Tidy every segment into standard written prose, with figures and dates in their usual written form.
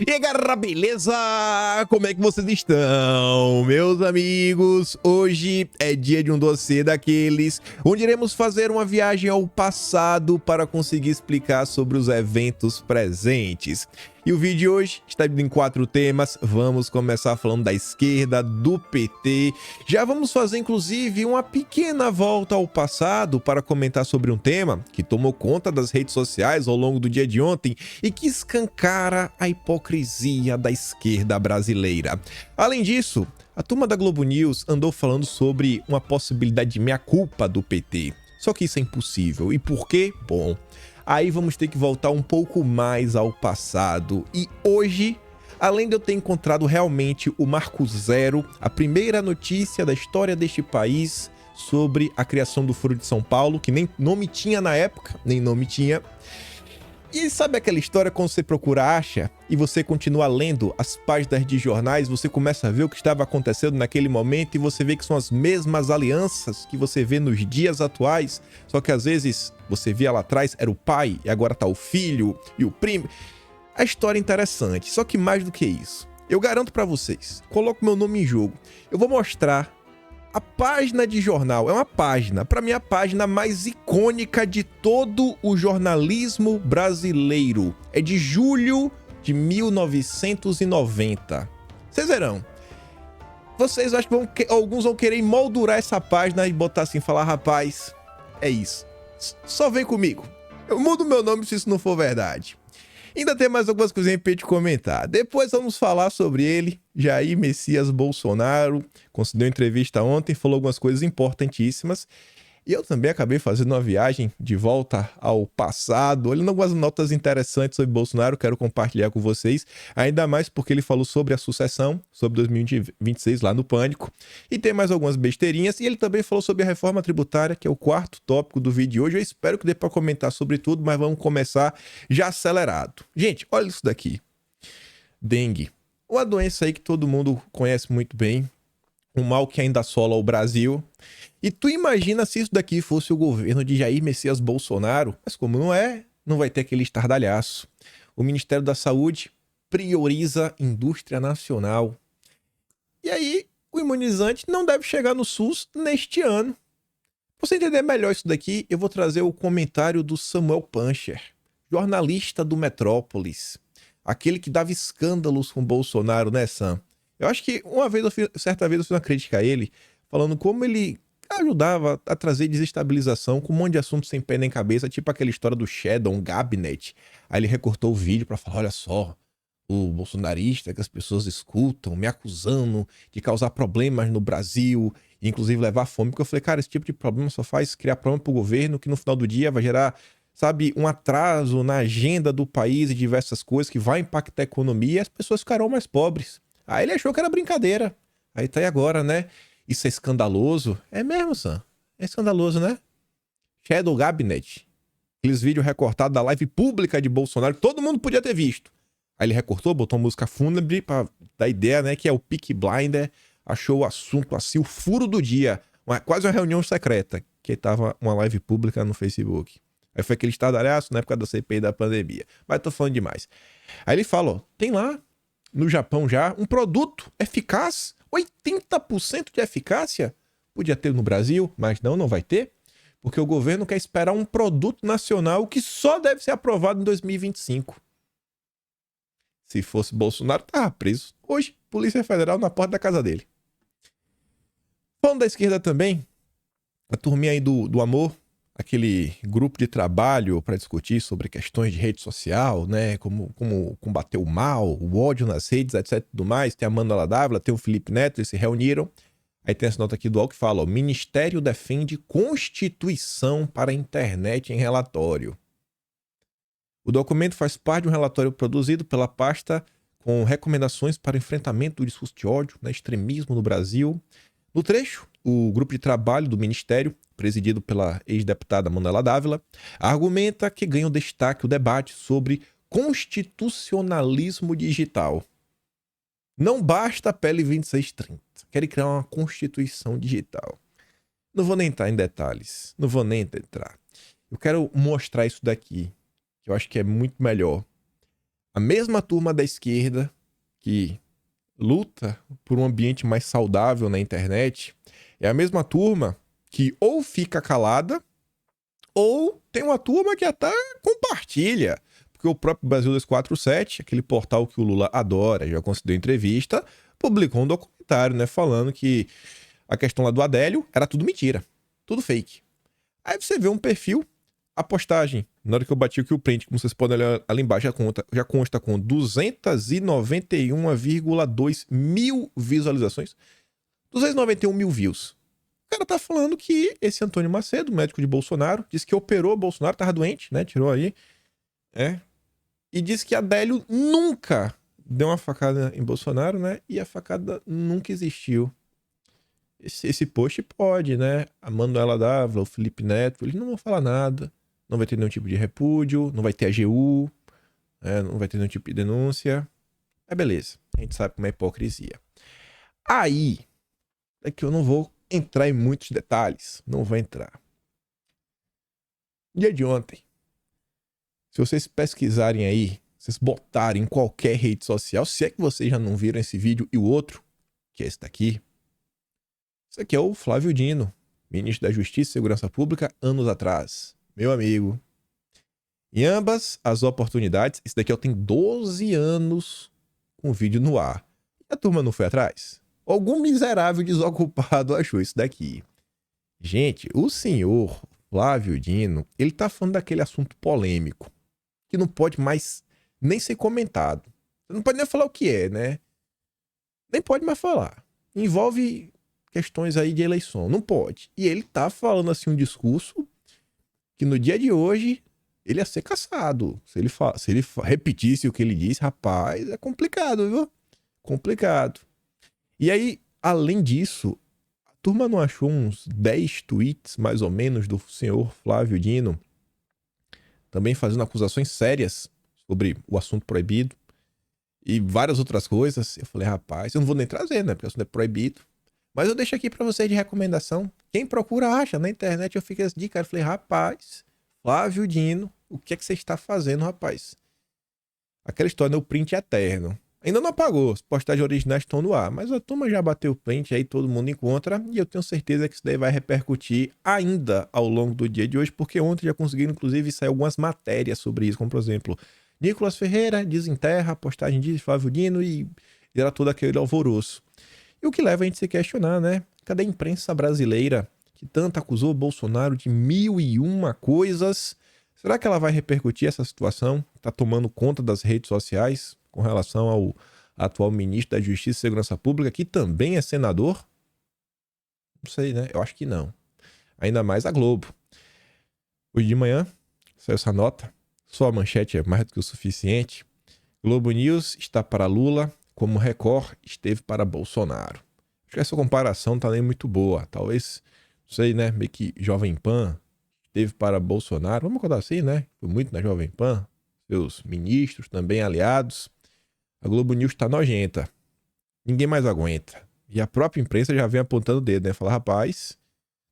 E aí, galera, beleza? Como é que vocês estão, meus amigos? Hoje é dia de um dossiê daqueles onde iremos fazer uma viagem ao passado para conseguir explicar sobre os eventos presentes. E o vídeo de hoje está dividido em 4 temas. Vamos começar falando da esquerda, do PT. Já vamos fazer, inclusive, uma pequena volta ao passado para comentar sobre um tema que tomou conta das redes sociais ao longo do dia de ontem e que escancara a hipocrisia da esquerda brasileira. Além disso, a turma da Globo News andou falando sobre uma possibilidade de meia-culpa do PT. Só que isso é impossível. E por quê? Bom, aí vamos ter que voltar um pouco mais ao passado. E hoje, além de eu ter encontrado realmente o Marco Zero, a primeira notícia da história deste país sobre a criação do Foro de São Paulo, que nem nome tinha na época, nem nome tinha. E sabe aquela história quando você procura, acha, e você continua lendo as páginas de jornais, você começa a ver o que estava acontecendo naquele momento e você vê que são as mesmas alianças que você vê nos dias atuais, só que às vezes você via lá atrás, era o pai e agora tá o filho e o primo. A história é interessante, só que mais do que isso, eu garanto pra vocês, coloco meu nome em jogo, eu vou mostrar a página de jornal. É uma página, para mim, a página mais icônica de todo o jornalismo brasileiro. É de julho de 1990. Vocês verão. Vocês acham que alguns vão querer emoldurar essa página e botar assim, falar, rapaz, é isso. Só vem comigo. Eu mudo meu nome se isso não for verdade. Ainda tem mais algumas coisinhas pra gente comentar. Depois vamos falar sobre ele. Jair Messias Bolsonaro concedeu entrevista ontem, falou algumas coisas importantíssimas. E eu também acabei fazendo uma viagem de volta ao passado, olhando algumas notas interessantes sobre Bolsonaro, quero compartilhar com vocês, ainda mais porque ele falou sobre a sucessão, sobre 2026 lá no Pânico, e tem mais algumas besteirinhas, e ele também falou sobre a reforma tributária, que é o quarto tópico do vídeo de hoje. Eu espero que dê para comentar sobre tudo, mas vamos começar já acelerado. Gente, olha isso daqui. Dengue. Uma doença aí que todo mundo conhece muito bem, um mal que ainda assola o Brasil. E tu imagina se isso daqui fosse o governo de Jair Messias Bolsonaro, mas como não é, não vai ter aquele estardalhaço. O Ministério da Saúde prioriza indústria nacional. E aí, o imunizante não deve chegar no SUS neste ano. Pra você entender melhor isso daqui, eu vou trazer o comentário do Samuel Pancher, jornalista do Metrópolis, aquele que dava escândalos com Bolsonaro, né, Sam? Eu acho que certa vez eu fiz uma crítica a ele, falando como ele ajudava a trazer desestabilização com um monte de assuntos sem pé nem cabeça, tipo aquela história do Shadow Gabinet. Aí ele recortou o vídeo pra falar, olha só, o bolsonarista que as pessoas escutam me acusando de causar problemas no Brasil, e inclusive levar fome, porque eu falei, cara, esse tipo de problema só faz criar problema pro governo, que no final do dia vai gerar, sabe, um atraso na agenda do país e diversas coisas que vai impactar a economia e as pessoas ficarão mais pobres. Aí ele achou que era brincadeira. Aí tá aí agora, né? Isso é escandaloso. É mesmo, Sam. É escandaloso, né? Shadow Gabinet. Aqueles vídeos recortados da live pública de Bolsonaro que todo mundo podia ter visto. Aí ele recortou, botou música fúnebre pra dar ideia, né? Que é o Peaky Blinder. Achou o assunto assim, o furo do dia. Quase uma reunião secreta. Que tava uma live pública no Facebook. Aí foi aquele estardalhaço na época da CPI da pandemia. Mas tô falando demais. Aí ele fala, ó, tem lá no Japão já um produto eficaz, 80% de eficácia. Podia ter no Brasil, mas não vai ter. Porque o governo quer esperar um produto nacional que só deve ser aprovado em 2025. Se fosse Bolsonaro, tava preso. Hoje, Polícia Federal na porta da casa dele. Falando da esquerda também, a turminha aí do amor, aquele grupo de trabalho para discutir sobre questões de rede social, né? Como combater o mal, o ódio nas redes, etc. Tudo mais. Tem a Amanda Dávila, tem o Felipe Neto, eles se reuniram. Aí tem essa nota aqui do UOL que fala, ó, Ministério defende Constituição para a internet em relatório. O documento faz parte de um relatório produzido pela pasta com recomendações para enfrentamento do discurso de ódio, né, extremismo no Brasil. No trecho, o grupo de trabalho do Ministério, presidido pela ex-deputada Manuela Dávila, argumenta que ganha o destaque o debate sobre constitucionalismo digital. Não basta a PL 2630, querem criar uma constituição digital. Não vou nem entrar em detalhes, não vou nem entrar. Eu quero mostrar isso daqui, que eu acho que é muito melhor. A mesma turma da esquerda que luta por um ambiente mais saudável na internet é a mesma turma que ou fica calada ou tem uma turma que até compartilha. Porque o próprio Brasil 247, aquele portal que o Lula adora, já concedeu entrevista, publicou um documentário, né, falando que a questão lá do Adélio era tudo mentira, tudo fake. Aí você vê um perfil, a postagem, na hora que eu bati aqui o print, como vocês podem olhar ali embaixo, já consta com 291,2 mil visualizações, 291 mil views. O cara tá falando que esse Antônio Macedo, médico de Bolsonaro, disse que operou Bolsonaro, tava doente, né, tirou aí, e disse que Adélio nunca deu uma facada em Bolsonaro, né, e a facada nunca existiu. Esse post pode, né? A Manuela Dávila, o Felipe Neto, eles não vão falar nada. Não vai ter nenhum tipo de repúdio, não vai ter AGU, não vai ter nenhum tipo de denúncia. É beleza. A gente sabe como é hipocrisia. Aí, é que eu não vou entrar em muitos detalhes. Não vou entrar. Dia de ontem, se vocês pesquisarem aí, vocês botarem em qualquer rede social, se é que vocês já não viram esse vídeo e o outro, que é esse daqui, isso aqui é o Flávio Dino, ministro da Justiça e Segurança Pública, anos atrás. Meu amigo. Em ambas as oportunidades, esse daqui tem 12 anos com o vídeo no ar. E a turma não foi atrás? Algum miserável desocupado achou isso daqui. Gente, o senhor Flávio Dino, ele tá falando daquele assunto polêmico, que não pode mais nem ser comentado. Você não pode nem falar o que é, né? Nem pode mais falar. Envolve questões aí de eleição. Não pode. E ele tá falando assim um discurso que no dia de hoje ele ia ser caçado. Se ele repetisse o que ele disse, rapaz, é complicado, viu? Complicado. E aí, além disso, a turma não achou uns 10 tweets, mais ou menos, do senhor Flávio Dino, também fazendo acusações sérias sobre o assunto proibido e várias outras coisas. Eu falei, rapaz, eu não vou nem trazer, né? Porque o assunto é proibido. Mas eu deixo aqui pra vocês de recomendação. Quem procura acha. Na internet eu fiquei de cara. Eu falei, rapaz, Flávio Dino, o que é que você está fazendo, rapaz? Aquela história, o print eterno. Ainda não apagou, as postagens originais estão no ar. Mas a turma já bateu o print, aí todo mundo encontra. E eu tenho certeza que isso daí vai repercutir ainda ao longo do dia de hoje. Porque ontem já conseguiram, inclusive, sair algumas matérias sobre isso. Como, por exemplo, Nicolas Ferreira desenterra a postagem de Flávio Dino e era todo aquele alvoroço. E o que leva a gente a se questionar, né? Cadê a imprensa brasileira que tanto acusou o Bolsonaro de 1001 coisas? Será que ela vai repercutir essa situação? Está tomando conta das redes sociais com relação ao atual ministro da Justiça e Segurança Pública, que também é senador? Não sei, né? Eu acho que não. Ainda mais a Globo. Hoje de manhã saiu essa nota. Só a manchete é mais do que o suficiente. Globo News está para Lula como Record esteve para Bolsonaro. Acho que essa comparação não tá nem muito boa. Talvez, não sei, né? Meio que Jovem Pan esteve para Bolsonaro. Vamos acordar assim, né? Foi muito na Jovem Pan. Seus ministros também aliados. A Globo News tá nojenta. Ninguém mais aguenta. E a própria imprensa já vem apontando o dedo, né? Fala, rapaz,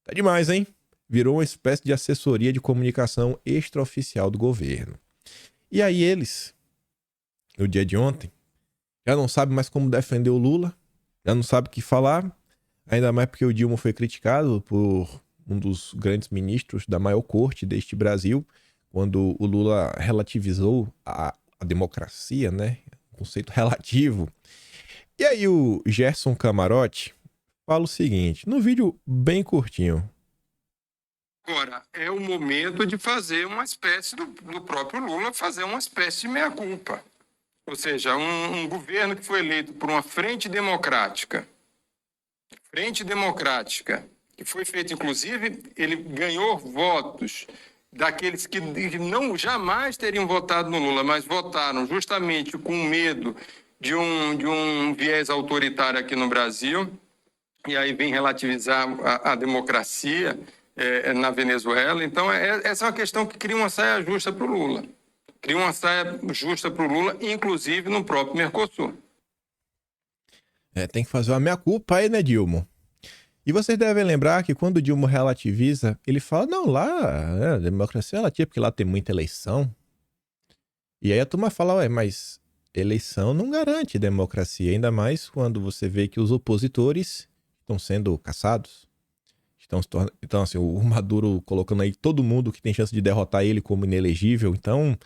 tá demais, hein? Virou uma espécie de assessoria de comunicação extraoficial do governo. E aí eles, no dia de ontem, já não sabe mais como defender o Lula, já não sabe o que falar, ainda mais porque o Dilma foi criticado por um dos grandes ministros da maior corte deste Brasil, quando o Lula relativizou a democracia, né? Um conceito relativo. E aí o Gerson Camarote fala o seguinte, no vídeo bem curtinho. Agora, é o momento de fazer uma espécie do próprio Lula, fazer uma espécie de meia-culpa. Ou seja, um governo que foi eleito por uma frente democrática, que foi feito, inclusive, ele ganhou votos daqueles que não jamais teriam votado no Lula, mas votaram justamente com medo de um viés autoritário aqui no Brasil, e aí vem relativizar a democracia na Venezuela. Então, essa é uma questão que cria uma saia justa para o Lula. Cria uma saia justa para o Lula, inclusive no próprio Mercosul. Tem que fazer uma meia-culpa aí, né, Dilma? E vocês devem lembrar que quando o Dilma relativiza, ele fala, não, lá, a democracia é relativa, porque lá tem muita eleição. E aí a turma fala, ué, mas eleição não garante democracia, ainda mais quando você vê que os opositores estão sendo caçados. Então, assim, o Maduro colocando aí todo mundo que tem chance de derrotar ele como inelegível. Então,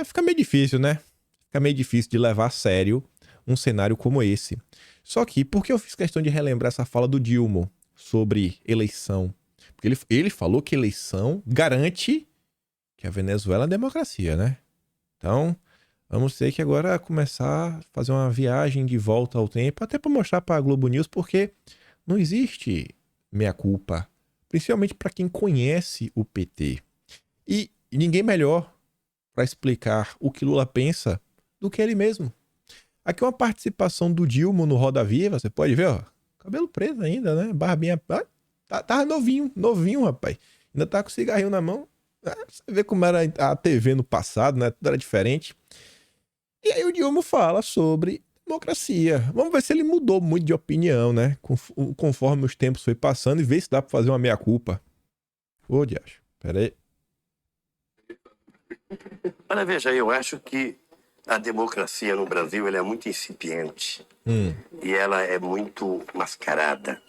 fica meio difícil, né? Fica meio difícil de levar a sério um cenário como esse. Só que, por que eu fiz questão de relembrar essa fala do Dilma sobre eleição? Porque ele falou que eleição garante que a Venezuela é democracia, né? Então, vamos ter que agora começar a fazer uma viagem de volta ao tempo, até para mostrar para a Globo News, porque não existe meia-culpa, principalmente para quem conhece o PT. E ninguém melhor para explicar o que Lula pensa do que ele mesmo. Aqui uma participação do Dilma no Roda Viva, você pode ver, ó, cabelo preto ainda, né? Barbinha, tá novinho, rapaz. Ainda tá com cigarrinho na mão. Você vê como era a TV no passado, né? Tudo era diferente. E aí o Dilma fala sobre democracia. Vamos ver se ele mudou muito de opinião, né? Conforme os tempos foi passando e ver se dá pra fazer uma meia-culpa. Ô, diacho, pera aí. Olha, veja, eu acho que a democracia no Brasil ela é muito incipiente e ela é muito mascarada,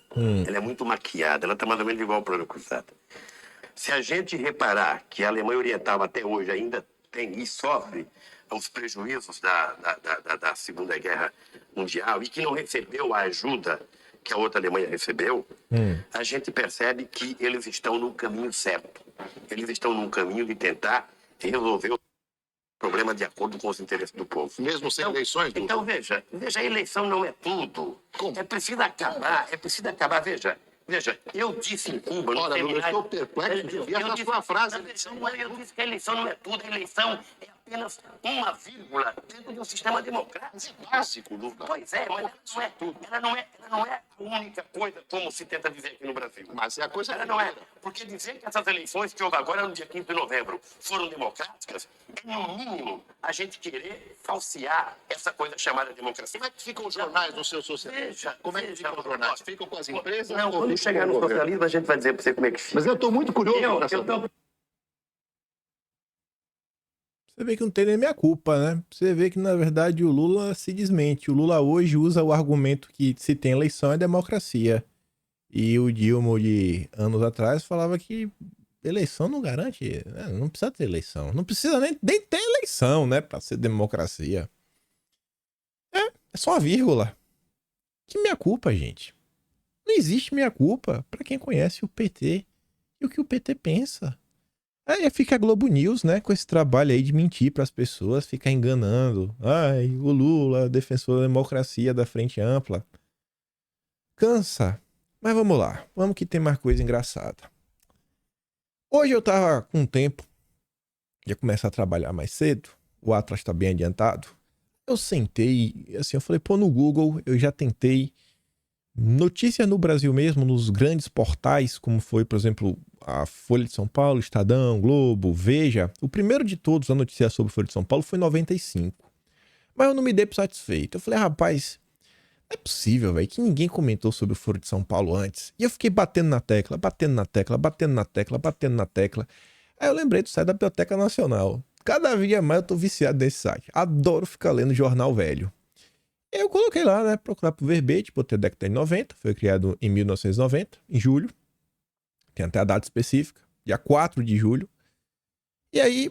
ela é muito maquiada, ela está mais ou menos igual ao plano cruzado. Se a gente reparar que a Alemanha Oriental até hoje ainda tem e sofre os prejuízos da Segunda Guerra Mundial e que não recebeu a ajuda que a outra Alemanha recebeu, a gente percebe que eles estão no caminho certo. Eles estão num caminho de tentar resolver o problema de acordo com os interesses do povo. Mesmo sem eleições, doutor? Então, veja, a eleição não é tudo. Como? É preciso acabar, veja, eu disse em Cuba... Olha, eu estou perplexo de ouvir essa sua frase. Eu disse que a eleição não é tudo, a eleição é apenas uma vírgula dentro de um sistema democrático. É básico, Lula. Pois é, mas ela não é tudo. Ela não é a única coisa, como se tenta dizer aqui no Brasil. Mas é a coisa Ela não é. Porque dizer que essas eleições que houve agora no dia 15 de novembro foram democráticas, é no mínimo a gente querer falsear essa coisa chamada democracia. Como é que ficam os jornais no seu socialismo? Veja, Como é que ficam os jornais? Ficam com as empresas? Não, ou quando ficam chegar com no o governo? socialismo, a gente vai dizer para você como é que fica. Mas eu estou muito curioso para saber. Você vê que não tem nem minha culpa, né? Você vê que, na verdade, o Lula se desmente. O Lula hoje usa o argumento que se tem eleição é democracia. E o Dilma, de anos atrás, falava que eleição não garante... Não precisa ter eleição. Não precisa nem ter eleição, né? Pra ser democracia. É só uma vírgula. Que minha culpa, gente? Não existe minha culpa pra quem conhece o PT e o que o PT pensa. Aí fica a Globo News, né, com esse trabalho aí de mentir pras pessoas, ficar enganando. Ai, o Lula, defensor da democracia da Frente Ampla. Cansa. Mas vamos lá, vamos que tem mais coisa engraçada. Hoje eu tava com tempo de começar a trabalhar mais cedo, o Atlas tá bem adiantado. Eu sentei, assim, eu falei, pô, no Google eu já tentei notícia no Brasil mesmo, nos grandes portais, como foi, por exemplo, a Folha de São Paulo, Estadão, Globo, Veja. O primeiro de todos a noticiar sobre a Folha de São Paulo foi em 95. Mas eu não me dei por satisfeito. Eu falei, rapaz, não é possível, velho, que ninguém comentou sobre o Folha de São Paulo antes. E eu fiquei batendo na tecla. Aí eu lembrei do site da Biblioteca Nacional. Cada dia mais eu tô viciado nesse site. Adoro ficar lendo jornal velho. Eu coloquei lá, né, procurar por verbete, botei década de 90, foi criado em 1990, em julho. Tem até a data específica, dia 4 de julho. E aí,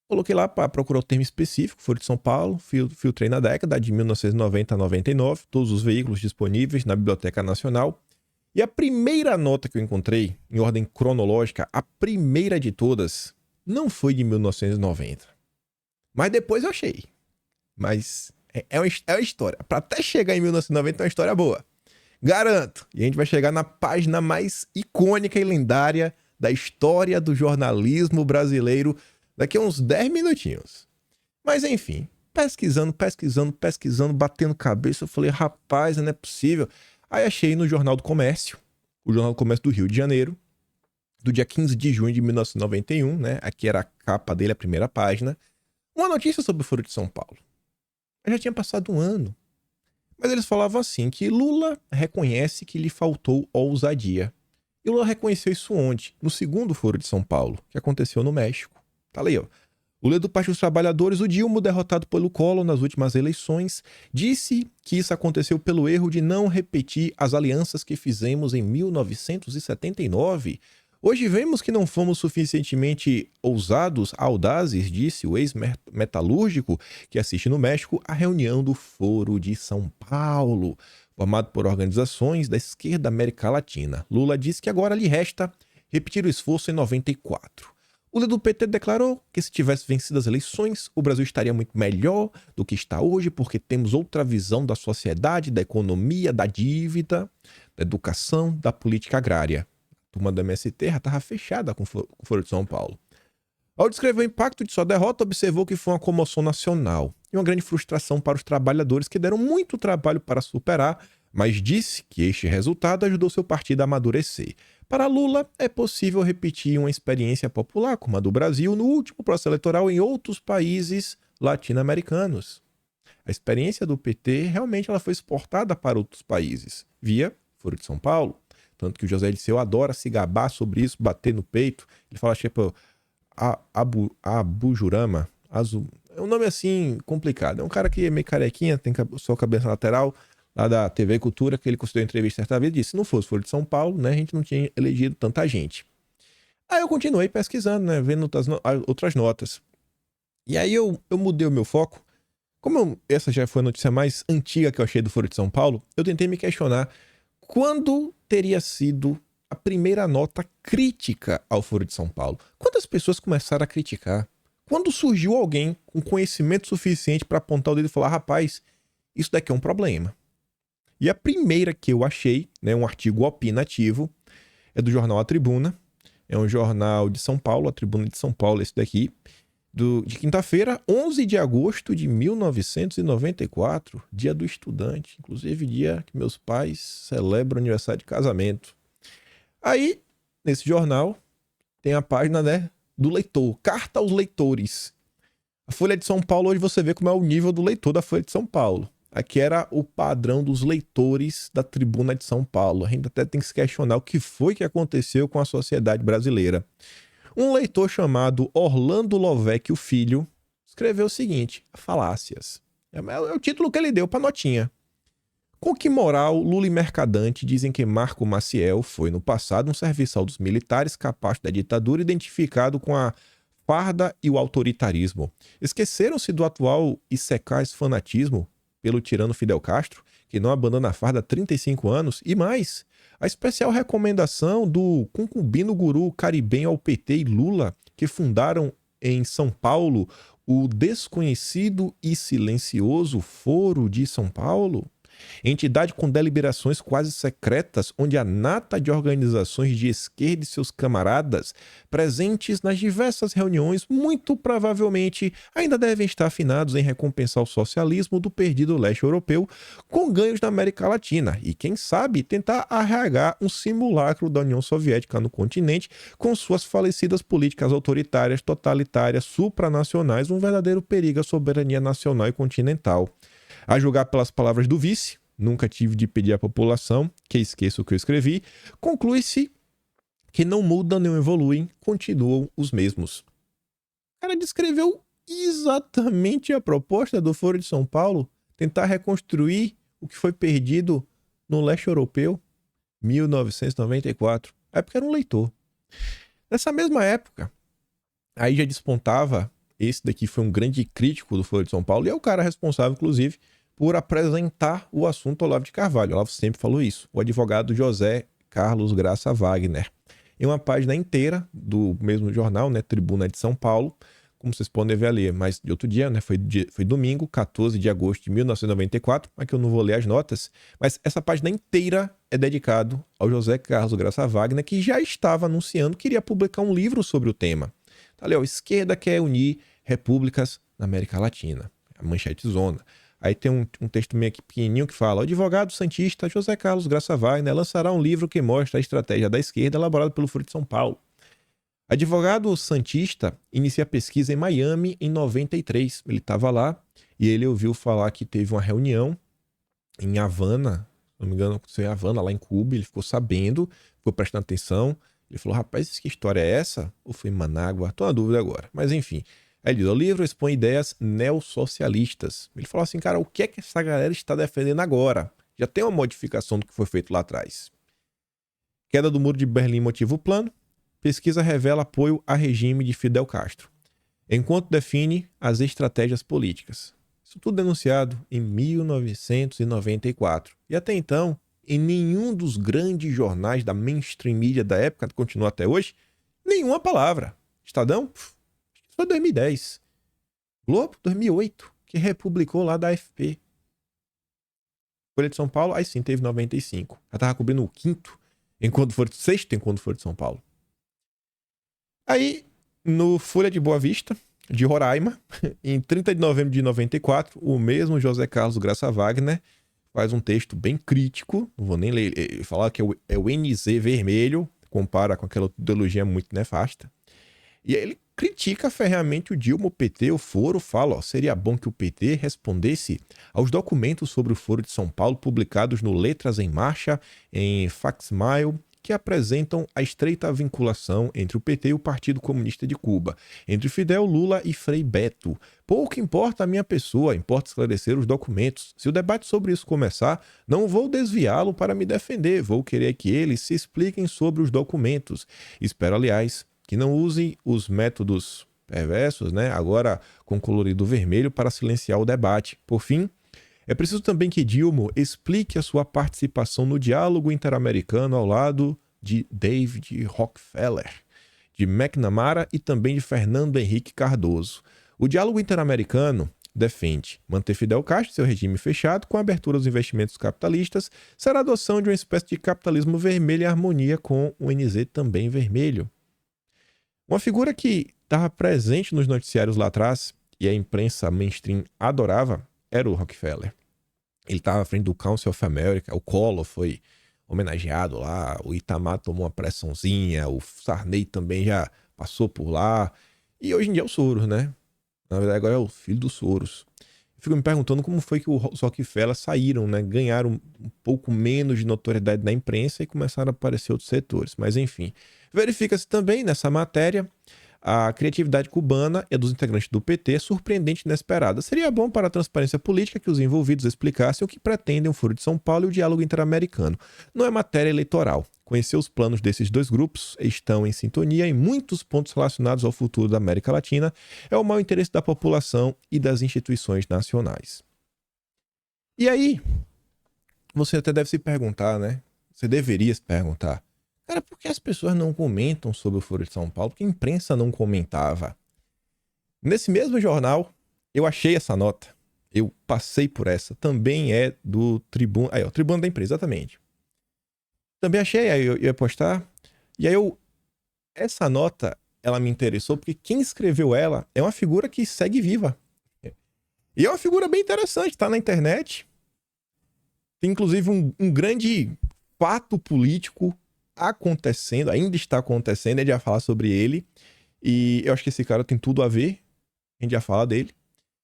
coloquei lá para procurar o termo específico, Folha de São Paulo, filtrei na década de 1990 a 99, todos os veículos disponíveis na Biblioteca Nacional. E a primeira nota que eu encontrei, em ordem cronológica, a primeira de todas, não foi de 1990. Mas depois eu achei. Mas é uma história. Para até chegar em 1990 é uma história boa. Garanto. E a gente vai chegar na página mais icônica e lendária da história do jornalismo brasileiro daqui a uns 10 minutinhos. Mas enfim, pesquisando, batendo cabeça, eu falei, rapaz, não é possível. Aí achei no Jornal do Comércio, o Jornal do Comércio do Rio de Janeiro, do dia 15 de junho de 1991, né? Aqui era a capa dele, a primeira página. Uma notícia sobre o Foro de São Paulo. Já tinha passado um ano. Mas eles falavam assim, que Lula reconhece que lhe faltou ousadia. E Lula reconheceu isso onde? No segundo Foro de São Paulo, que aconteceu no México. Tá ali, ó. O líder do Partido dos Trabalhadores, o Dilma, derrotado pelo Collor nas últimas eleições, disse que isso aconteceu pelo erro de não repetir as alianças que fizemos em 1979. Hoje vemos que não fomos suficientemente audazes, disse o ex-metalúrgico que assiste no México a reunião do Foro de São Paulo, formado por organizações da esquerda da América Latina. Lula disse que agora lhe resta repetir o esforço em 94. O líder do PT declarou que se tivesse vencido as eleições, o Brasil estaria muito melhor do que está hoje, porque temos outra visão da sociedade, da economia, da dívida, da educação, da política agrária. A turma do MST já estava fechada com o Foro de São Paulo. Ao descrever o impacto de sua derrota, observou que foi uma comoção nacional e uma grande frustração para os trabalhadores que deram muito trabalho para superar, mas disse que este resultado ajudou seu partido a amadurecer. Para Lula, é possível repetir uma experiência popular como a do Brasil no último processo eleitoral em outros países latino-americanos. A experiência do PT realmente ela foi exportada para outros países, via Foro de São Paulo. Tanto que o José Dirceu adora se gabar sobre isso, bater no peito. Ele fala tipo Abujurama, é um nome assim complicado. É um cara que é meio carequinha, tem sua cabeça lateral, lá da TV Cultura, que ele concedeu entrevista certa vez, disse, se não fosse Folha de São Paulo, né, a gente não tinha elegido tanta gente. Aí eu continuei pesquisando, né, vendo outras notas. E aí eu mudei o meu foco. Essa já foi a notícia mais antiga que eu achei do Folha de São Paulo, eu tentei me questionar quando teria sido a primeira nota crítica ao Foro de São Paulo. Quantas pessoas começaram a criticar? Quando surgiu alguém com conhecimento suficiente para apontar o dedo e falar, rapaz, isso daqui é um problema. E a primeira que eu achei, né, um artigo opinativo, é do jornal A Tribuna. É um jornal de São Paulo, A Tribuna de São Paulo, esse daqui, de quinta-feira, 11 de agosto de 1994, dia do estudante, inclusive dia que meus pais celebram o aniversário de casamento. Aí, nesse jornal, tem a página, né, do leitor, Carta aos Leitores. A Folha de São Paulo, hoje você vê como é o nível do leitor da Folha de São Paulo. Aqui era o padrão dos leitores da Tribuna de São Paulo. A gente até tem que se questionar o que foi que aconteceu com a sociedade brasileira. Um leitor chamado Orlando Lovecchio Filho escreveu o seguinte, falácias. É o título que ele deu para notinha. Com que moral Lula e Mercadante dizem que Marco Maciel foi no passado um serviçal dos militares capaz da ditadura identificado com a farda e o autoritarismo? Esqueceram-se do atual e secaz fanatismo pelo tirano Fidel Castro, que não abandona a farda há 35 anos, e mais, a especial recomendação do concubino guru caribenho ao PT e Lula, que fundaram em São Paulo o desconhecido e silencioso Foro de São Paulo, entidade com deliberações quase secretas, onde a nata de organizações de esquerda e seus camaradas, presentes nas diversas reuniões, muito provavelmente ainda devem estar afinados em recompensar o socialismo do perdido leste europeu com ganhos na América Latina e, quem sabe, tentar arregar um simulacro da União Soviética no continente com suas falecidas políticas autoritárias, totalitárias, supranacionais, um verdadeiro perigo à soberania nacional e continental. A julgar pelas palavras do vice, nunca tive de pedir à população que esqueça o que eu escrevi, conclui-se que não mudam nem evoluem, continuam os mesmos. O cara descreveu exatamente a proposta do Foro de São Paulo, tentar reconstruir o que foi perdido no leste europeu, 1994. A época era um leitor. Nessa mesma época, aí já despontava, esse daqui foi um grande crítico do Foro de São Paulo, e é o cara responsável, inclusive, por apresentar o assunto ao Olavo de Carvalho. O Olavo sempre falou isso. O advogado José Carlos Graça Wagner. Em uma página inteira do mesmo jornal, né, Tribuna de São Paulo, como vocês podem ver ali, mas de outro dia, né, foi domingo, 14 de agosto de 1994, aqui eu não vou ler as notas, mas essa página inteira é dedicado ao José Carlos Graça Wagner, que já estava anunciando que iria publicar um livro sobre o tema. Tá ali, ó, esquerda quer unir repúblicas na América Latina. A manchete zona. Aí tem um texto meio aqui pequenininho que fala: o advogado santista José Carlos Graça Wagner lançará um livro que mostra a estratégia da esquerda elaborada pelo Foro de São Paulo. Advogado santista inicia pesquisa em Miami em 93. Ele estava lá e ele ouviu falar que teve uma reunião em Havana, se não me engano, em Havana, lá em Cuba. Ele ficou sabendo, ficou prestando atenção. Ele falou: rapaz, que história é essa? Ou foi em Manágua? Tô na dúvida agora. Mas enfim, Aí ele diz, o livro expõe ideias neossocialistas. Ele falou assim, cara, o que é que essa galera está defendendo agora? Já tem uma modificação do que foi feito lá atrás. Queda do Muro de Berlim motiva o plano. Pesquisa revela apoio a regime de Fidel Castro. Enquanto define as estratégias políticas. Isso tudo denunciado em 1994. E até então, em nenhum dos grandes jornais da mainstream media da época, que continua até hoje, nenhuma palavra. Estadão? Isso foi 2010. Globo? 2008, que republicou lá da AFP. Folha de São Paulo, aí sim, teve 95. Já tava cobrindo o sexto enquanto for de São Paulo. Aí, no Folha de Boa Vista, de Roraima, em 30 de novembro de 94, o mesmo José Carlos Graça Wagner faz um texto bem crítico, não vou nem ler, ele fala que é o NZ vermelho, compara com aquela ideologia muito nefasta. E aí ele critica ferreamente o Dilma, o PT, o Foro, fala, seria bom que o PT respondesse aos documentos sobre o Foro de São Paulo publicados no Letras em Marcha, em Facsimile, que apresentam a estreita vinculação entre o PT e o Partido Comunista de Cuba, entre Fidel, Lula e Frei Beto. Pouco importa a minha pessoa, importa esclarecer os documentos. Se o debate sobre isso começar, não vou desviá-lo para me defender, vou querer que eles se expliquem sobre os documentos. Espero, aliás, que não usem os métodos perversos, agora com colorido vermelho, para silenciar o debate. Por fim, é preciso também que Dilma explique a sua participação no diálogo interamericano ao lado de David Rockefeller, de McNamara e também de Fernando Henrique Cardoso. O diálogo interamericano defende manter Fidel Castro e seu regime fechado com a abertura aos investimentos capitalistas, será a adoção de uma espécie de capitalismo vermelho em harmonia com o NZ também vermelho. Uma figura que estava presente nos noticiários lá atrás e a imprensa mainstream adorava era o Rockefeller. Ele estava à frente do Council of America, o Collor foi homenageado lá, o Itamar tomou uma pressãozinha, o Sarney também já passou por lá, e hoje em dia é o Soros, né? Na verdade agora é o filho do Soros. Eu fico me perguntando como foi que os Rockefeller saíram, ganharam um pouco menos de notoriedade na imprensa e começaram a aparecer outros setores, mas enfim. Verifica-se também nessa matéria a criatividade cubana e a dos integrantes do PT é surpreendente e inesperada. Seria bom para a transparência política que os envolvidos explicassem o que pretendem o Foro de São Paulo e o diálogo interamericano. Não é matéria eleitoral. Conhecer os planos desses dois grupos estão em sintonia em muitos pontos relacionados ao futuro da América Latina. É o mau interesse da população e das instituições nacionais. E aí, você até deve se perguntar, Você deveria se perguntar. Cara, por que as pessoas não comentam sobre o Foro de São Paulo? Porque a imprensa não comentava. Nesse mesmo jornal, eu achei essa nota. Eu passei por essa. Também é do Tribuno. Aí, o Tribuno da Imprensa, exatamente. Também achei, aí eu ia postar. E aí essa nota, ela me interessou porque quem escreveu ela é uma figura que segue viva. E é uma figura bem interessante, tá na internet. Tem inclusive um grande fato político acontecendo, ainda está acontecendo, a gente vai falar sobre ele, e eu acho que esse cara tem tudo a ver, a gente já fala dele,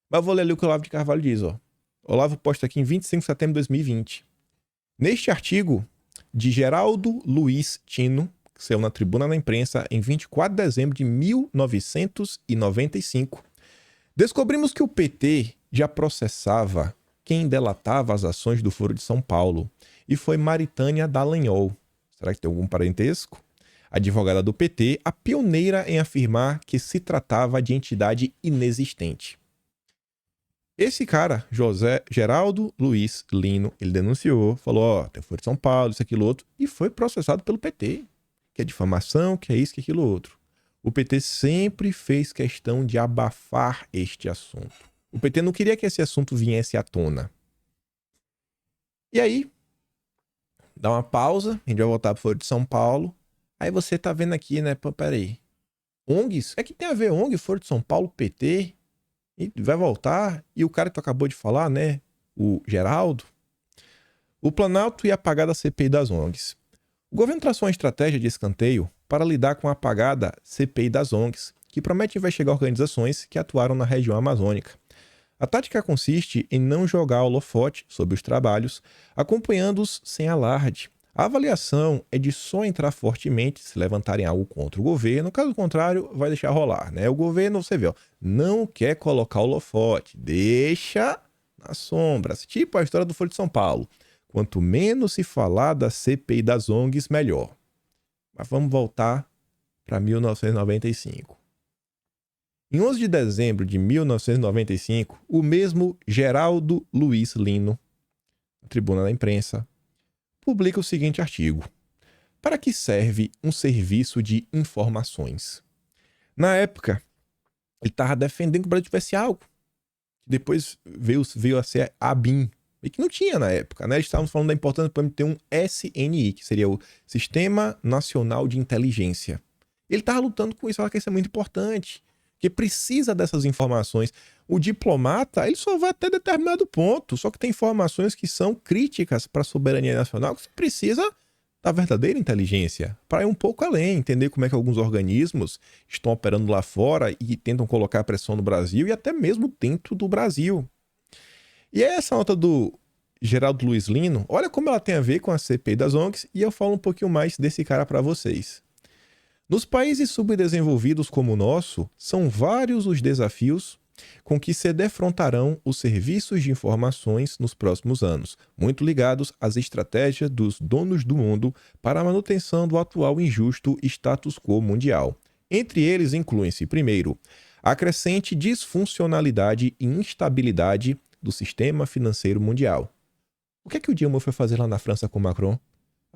mas eu vou ler ali o que o Olavo de Carvalho diz, ó. Olavo posta aqui em 25 de setembro de 2020. Neste artigo de Geraldo Luiz Tino, que saiu na Tribuna da Imprensa em 24 de dezembro de 1995, descobrimos que o PT já processava quem delatava as ações do Foro de São Paulo, e foi Maritânia Dallagnol. Será que tem algum parentesco? Advogada do PT, a pioneira em afirmar que se tratava de entidade inexistente. Esse cara, Geraldo Luiz Lino, ele denunciou, falou, tem Foro de São Paulo, isso, aquilo, outro, e foi processado pelo PT, que é difamação, que é isso, que é aquilo, outro. O PT sempre fez questão de abafar este assunto. O PT não queria que esse assunto viesse à tona. E aí, dá uma pausa, a gente vai voltar pro Foro de São Paulo. Aí você tá vendo aqui, Pô, peraí. ONGs? É que tem a ver ONG, Foro de São Paulo, PT. E vai voltar. E o cara que tu acabou de falar, o Geraldo. O Planalto ia apagar da CPI das ONGs. O governo traçou uma estratégia de escanteio para lidar com a apagada CPI das ONGs, que promete investigar organizações que atuaram na região amazônica. A tática consiste em não jogar holofote sobre os trabalhos, acompanhando-os sem alarde. A avaliação é de só entrar fortemente se levantarem algo contra o governo. Caso contrário, vai deixar rolar, né? O governo, você vê, ó, não quer colocar o holofote, deixa na sombra. Tipo a história do Folha de São Paulo. Quanto menos se falar da CPI das ONGs, melhor. Mas vamos voltar para 1995. Em 11 de dezembro de 1995, o mesmo Geraldo Luiz Lino, na Tribuna da Imprensa, publica o seguinte artigo: para que serve um serviço de informações? Na época, ele estava defendendo que o Brasil tivesse algo. Depois veio a ser a ABIN, e que não tinha na época, né? Eles estavam falando da importância de ter um SNI, que seria o Sistema Nacional de Inteligência. Ele estava lutando com isso, falava que isso é muito importante, que precisa dessas informações. O diplomata, ele só vai até determinado ponto, só que tem informações que são críticas para a soberania nacional, que você precisa da verdadeira inteligência, para ir um pouco além, entender como é que alguns organismos estão operando lá fora e tentam colocar pressão no Brasil e até mesmo dentro do Brasil. E essa nota do Geraldo Luiz Lino, olha como ela tem a ver com a CPI das ONGs, e eu falo um pouquinho mais desse cara para vocês. Nos países subdesenvolvidos como o nosso, são vários os desafios com que se defrontarão os serviços de informações nos próximos anos, muito ligados às estratégias dos donos do mundo para a manutenção do atual injusto status quo mundial. Entre eles incluem-se, primeiro, a crescente disfuncionalidade e instabilidade do sistema financeiro mundial. O que é que o Dilma foi fazer lá na França com Macron?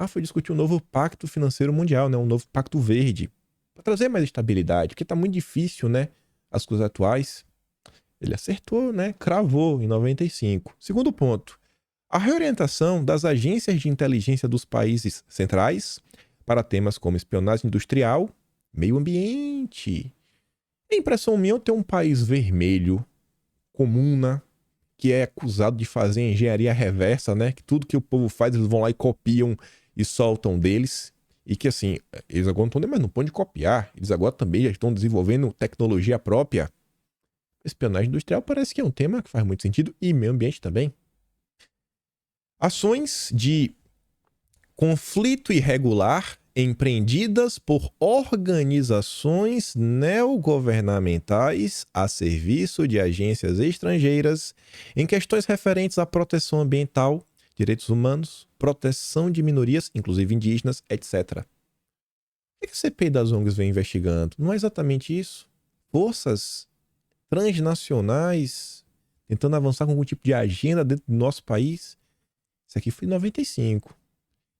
Foi discutir um novo pacto financeiro mundial, né? Um novo pacto verde, para trazer mais estabilidade, porque está muito difícil, né? As coisas atuais. Ele acertou, né? Cravou em 95. Segundo ponto, a reorientação das agências de inteligência dos países centrais para temas como espionagem industrial, meio ambiente. A impressão minha é ter um país vermelho, comuna, que é acusado de fazer engenharia reversa, né? Que tudo que o povo faz, eles vão lá e copiam e soltam deles. E que assim, eles agora não estão nem mais no ponto de copiar. Eles agora também já estão desenvolvendo tecnologia própria. Espionagem industrial parece que é um tema que faz muito sentido, e meio ambiente também. Ações de conflito irregular empreendidas por organizações neogovernamentais a serviço de agências estrangeiras em questões referentes à proteção ambiental, direitos humanos, proteção de minorias, inclusive indígenas, etc. O que a CPI das ONGs vem investigando? Não é exatamente isso. Forças transnacionais tentando avançar com algum tipo de agenda dentro do nosso país. Isso aqui foi em 95.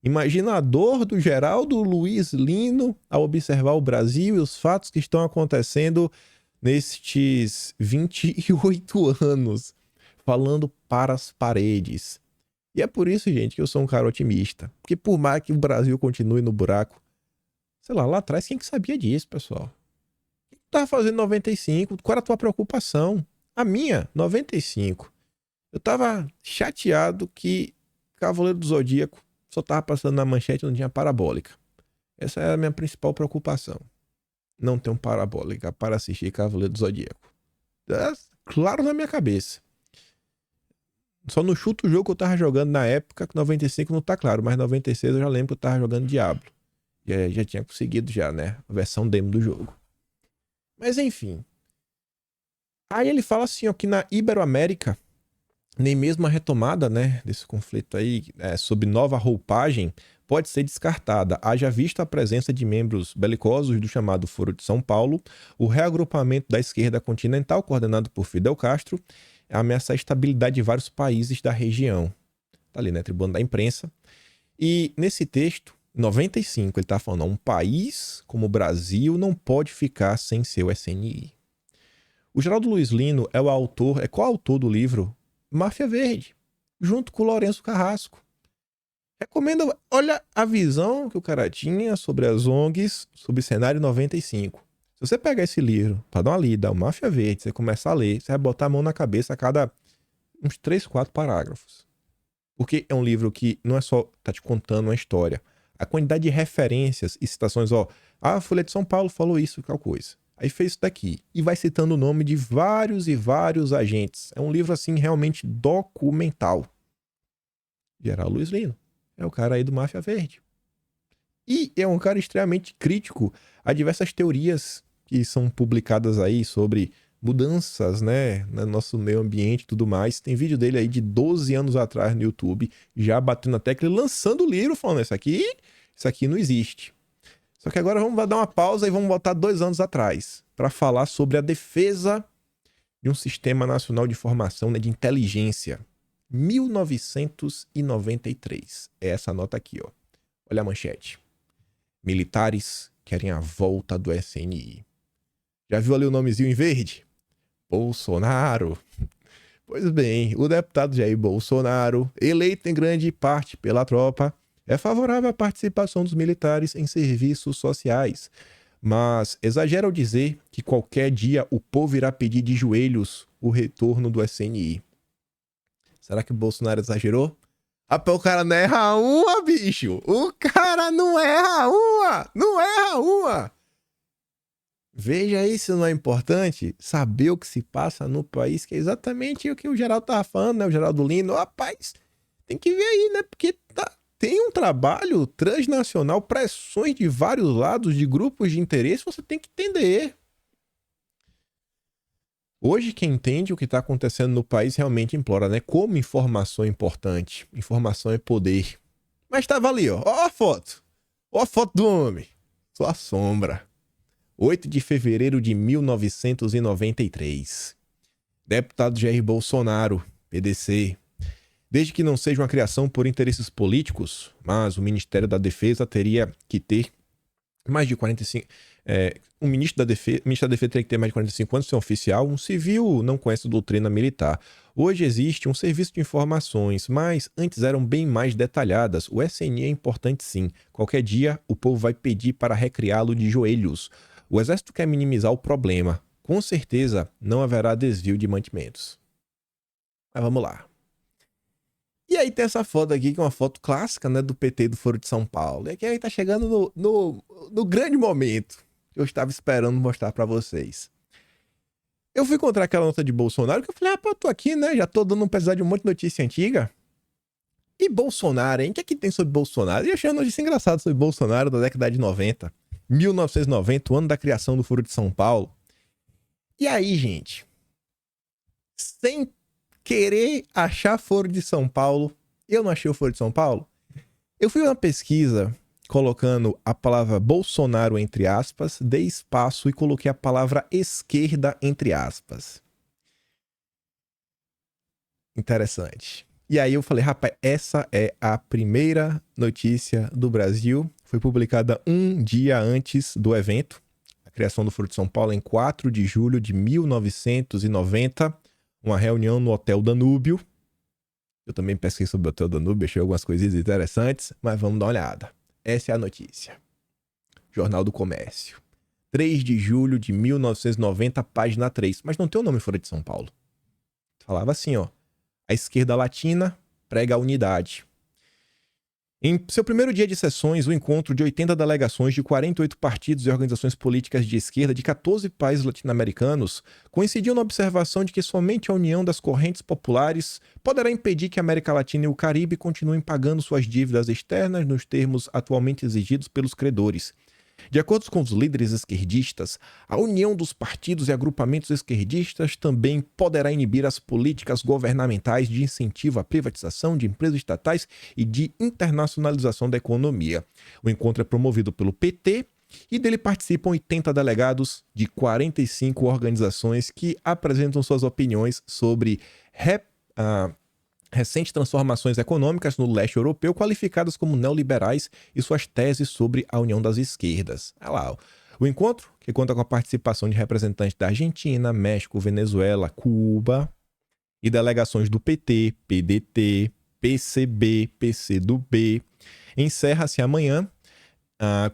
Imagina a dor do Geraldo Luiz Lino ao observar o Brasil e os fatos que estão acontecendo nestes 28 anos, falando para as paredes. E é por isso, gente, que eu sou um cara otimista. Porque por mais que o Brasil continue no buraco, sei lá atrás, quem que sabia disso, pessoal? O que tu tava fazendo em 95? Qual era a tua preocupação? A minha, 95. Eu tava chateado que Cavaleiro do Zodíaco só tava passando na manchete e não tinha parabólica. Essa era a minha principal preocupação. Não ter um parabólica para assistir Cavaleiro do Zodíaco. É claro na minha cabeça. Só não chuto o jogo que eu tava jogando na época, que 95 não tá claro, mas 96 eu já lembro que eu tava jogando Diablo. Já tinha conseguido já, né? A versão demo do jogo. Mas enfim. Aí ele fala assim, ó, que na Iberoamérica, nem mesmo a retomada, né, desse conflito aí, sob nova roupagem, pode ser descartada, haja vista a presença de membros belicosos do chamado Foro de São Paulo, o reagrupamento da esquerda continental, coordenado por Fidel Castro, ameaçar a estabilidade de vários países da região. Tá ali, né, Tribuna da Imprensa. E nesse texto, em 95, ele tá falando, um país como o Brasil não pode ficar sem seu SNI. O Geraldo Luiz Lino é o autor, coautor do livro Máfia Verde, junto com o Lourenço Carrasco. Recomendo, olha a visão que o cara tinha sobre as ONGs, sobre o cenário 95. Se você pegar esse livro para dar uma lida, o Máfia Verde, você começar a ler, você vai botar a mão na cabeça a cada uns 3, 4 parágrafos. Porque é um livro que não é só tá te contando uma história. A quantidade de referências e citações, a Folha de São Paulo falou isso, tal coisa. Aí fez isso daqui. E vai citando o nome de vários e vários agentes. É um livro, assim, realmente documental. Geraldo Luiz Lino. É o cara aí do Máfia Verde. E é um cara extremamente crítico a diversas teorias que são publicadas aí sobre mudanças, né, no nosso meio ambiente e tudo mais. Tem vídeo dele aí de 12 anos atrás no YouTube, já batendo na tecla e lançando o livro, falando, isso aqui não existe. Só que agora vamos dar uma pausa e vamos voltar 2 anos atrás para falar sobre a defesa de um sistema nacional de informação, né, de inteligência. 1993. É essa nota aqui, ó. Olha a manchete. Militares querem a volta do SNI. Já viu ali o nomezinho em verde? Bolsonaro. Pois bem, o deputado Jair Bolsonaro, eleito em grande parte pela tropa, é favorável à participação dos militares em serviços sociais, mas exagera ao dizer que qualquer dia o povo irá pedir de joelhos o retorno do SNI. Será que o Bolsonaro exagerou? Rapaz, o cara não erra uma, bicho! O cara não erra uma! Não erra uma! Veja aí se não é importante saber o que se passa no país, que é exatamente o que o Geraldo tava falando, né? O Geraldo Lino. Rapaz, tem que ver aí, né? Porque tem um trabalho transnacional, pressões de vários lados, de grupos de interesse, você tem que entender. Hoje, quem entende o que está acontecendo no país realmente implora, né? Como informação é importante. Informação é poder. Mas estava ali, ó. Ó a foto. Ó a foto do homem. Sua sombra. 8 de fevereiro de 1993. Deputado Jair Bolsonaro, PDC. Desde que não seja uma criação por interesses políticos, mas o Ministério da Defesa teria que ter mais de 45... o ministro da Defesa teria que ter mais de 45 anos, ser um oficial. Um civil não conhece doutrina militar. Hoje existe um serviço de informações, mas antes eram bem mais detalhadas. O SNI é importante sim. Qualquer dia o povo vai pedir para recriá-lo de joelhos. O Exército quer minimizar o problema. Com certeza não haverá desvio de mantimentos. Mas vamos lá. E aí tem essa foto aqui, que é uma foto clássica, né, do PT do Foro de São Paulo. E aqui aí tá chegando no grande momento que eu estava esperando mostrar pra vocês. Eu fui encontrar aquela nota de Bolsonaro, que eu falei, pô, tô aqui, né, já tô dando um pesar de um monte de notícia antiga. E Bolsonaro, hein? O que é que tem sobre Bolsonaro? E achei uma notícia engraçada sobre Bolsonaro da década de 90. 1990, o ano da criação do Foro de São Paulo. E aí, gente, sem querer achar Foro de São Paulo, eu não achei o Foro de São Paulo. Eu fui uma pesquisa colocando a palavra Bolsonaro entre aspas, dei espaço e coloquei a palavra esquerda entre aspas. Interessante. E aí eu falei, rapaz, essa é a primeira notícia do Brasil. Foi publicada um dia antes do evento, a criação do Foro de São Paulo, em 4 de julho de 1990. Uma reunião no Hotel Danúbio. Eu também pesquei sobre o Hotel Danúbio, achei algumas coisinhas interessantes, mas vamos dar uma olhada. Essa é a notícia. Jornal do Comércio. 3 de julho de 1990, página 3. Mas não tem o nome Fora de São Paulo. Falava assim, ó. A esquerda latina prega a unidade. Em seu primeiro dia de sessões, o encontro de 80 delegações de 48 partidos e organizações políticas de esquerda de 14 países latino-americanos coincidiu na observação de que somente a união das correntes populares poderá impedir que a América Latina e o Caribe continuem pagando suas dívidas externas nos termos atualmente exigidos pelos credores. De acordo com os líderes esquerdistas, a união dos partidos e agrupamentos esquerdistas também poderá inibir as políticas governamentais de incentivo à privatização de empresas estatais e de internacionalização da economia. O encontro é promovido pelo PT e dele participam 80 delegados de 45 organizações que apresentam suas opiniões sobre recentes transformações econômicas no leste europeu, qualificadas como neoliberais, e suas teses sobre a união das esquerdas. Olha lá, o encontro, que conta com a participação de representantes da Argentina, México, Venezuela, Cuba e delegações do PT, PDT, PCB, PCdoB, encerra-se amanhã,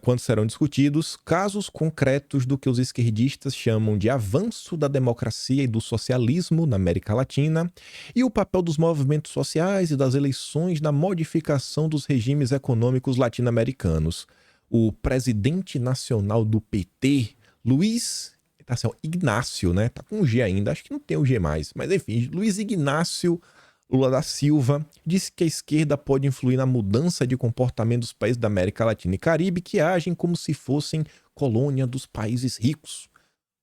quando serão discutidos casos concretos do que os esquerdistas chamam de avanço da democracia e do socialismo na América Latina e o papel dos movimentos sociais e das eleições na modificação dos regimes econômicos latino-americanos. O presidente nacional do PT, Luiz Ignácio, né? Tá com um G ainda, acho que não tem o G mais, mas enfim, Luiz Ignácio Lula da Silva disse que a esquerda pode influir na mudança de comportamento dos países da América Latina e Caribe que agem como se fossem colônia dos países ricos.